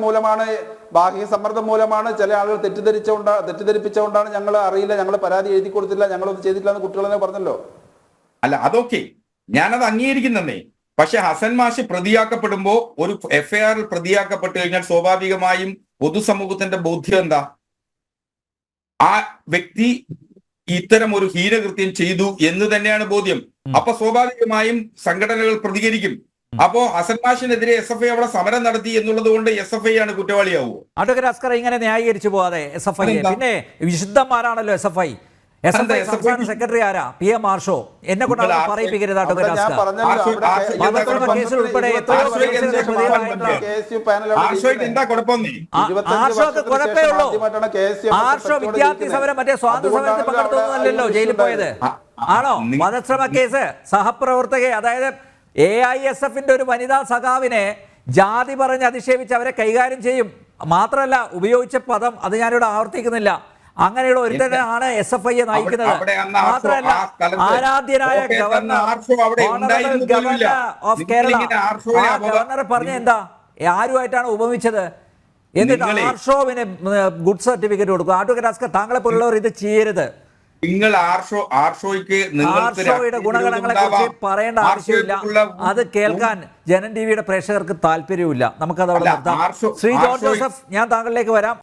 മൂലമാണ് ചില ആളുകൾ തെറ്റിദ്ധരിപ്പിച്ചുകൊണ്ടാണ് ഞങ്ങൾ അറിയില്ല, ഞങ്ങൾ പരാതി എഴുതി കൊടുത്തില്ല, ഞങ്ങളൊന്നും ചെയ്തിട്ടില്ല എന്ന് കുട്ടികൾ തന്നെ പറഞ്ഞല്ലോ. അല്ല, അതൊക്കെ ഞാനത് അംഗീകരിക്കുന്നേ. പക്ഷെ ഹസൻ മാഷ് പ്രതിയാക്കപ്പെടുമ്പോ, ഒരു FIR പ്രതിയാക്കപ്പെട്ടു കഴിഞ്ഞാൽ സ്വാഭാവികമായും പൊതുസമൂഹത്തിന്റെ ബോധ്യം എന്താ? ആ വ്യക്തി ഇത്തരം ഒരു ഹീനകൃത്യം ചെയ്തു എന്ന് തന്നെയാണ് ബോധ്യം. അപ്പൊ സ്വാഭാവികമായും സംഘടനകൾ പ്രതികരിക്കും. അപ്പോ ഹസൻ മാഷിനെതിരെ SFI അവിടെ സമരം നടത്തി എന്നുള്ളത് കൊണ്ട് SFI ആണ് കുറ്റവാളിയാവുമോ? അഡ്വക്കേറ്റ് അസ്കർ ഇങ്ങനെ ന്യായീകരിച്ചു പോകാതെ SFI പിന്നെ വിശുദ്ധന്മാരാണല്ലോ SFI സംസ്ഥാന സെക്രട്ടറി ആരാ? PM മാർഷോ. എന്നെ കൊണ്ട് പറയിപ്പിക്കരുത് അഡ്വക്കേറ്റ് അസ്കർ. കേസിൽ ഉൾപ്പെടെ ആർഷോ വിദ്യാർത്ഥി സമരം മറ്റേ സ്വാതന്ത്ര്യ സമരത്തിൽ പങ്കെടുത്തതല്ലോ ജയിലിൽ പോയത് ആണോ? വധശ്രമ കേസ് സഹപ്രവർത്തകയെ, അതായത് AISFന്റെ ഒരു വനിതാ സഖാവിനെ ജാതി പറഞ്ഞ് അധിക്ഷേപിച്ച് അവരെ കൈകാര്യം ചെയ്യും. മാത്രമല്ല, ഉപയോഗിച്ച പദം അത് ഞാനിവിടെ ആവർത്തിക്കുന്നില്ല. അങ്ങനെയുള്ള ഒരുത്തനാണ് SFI നയിക്കുന്നത്. മാത്രമല്ല, ആരാധ്യനായ ഗവർണർ ഓഫ് കേരള, ആ ഗവർണർ പറഞ്ഞ എന്താ? ആരുമായിട്ടാണ് ഉപമിച്ചത്? എന്നിട്ട് ആർഷോവിന് ഗുഡ് സർട്ടിഫിക്കറ്റ് കൊടുക്കും. അഡ്വക്കേറ്റ് അസ്കർ, താങ്കളെ പോലുള്ളവർ ഇത് ചെയ്യരുത്. നിങ്ങൾ ആർഷോയുടെ ഗുണഗണങ്ങളെ കുറിച്ച് പറയേണ്ട ആവശ്യമില്ല. അത് കേൾക്കാൻ ജനൻ TVയുടെ പ്രേക്ഷകർക്ക് താല്പര്യമില്ല. നമുക്കത് അവിടെ നിർത്താം. ശ്രീ ജോൺ ജോസഫ്, ഞാൻ താങ്കളിലേക്ക് വരാം.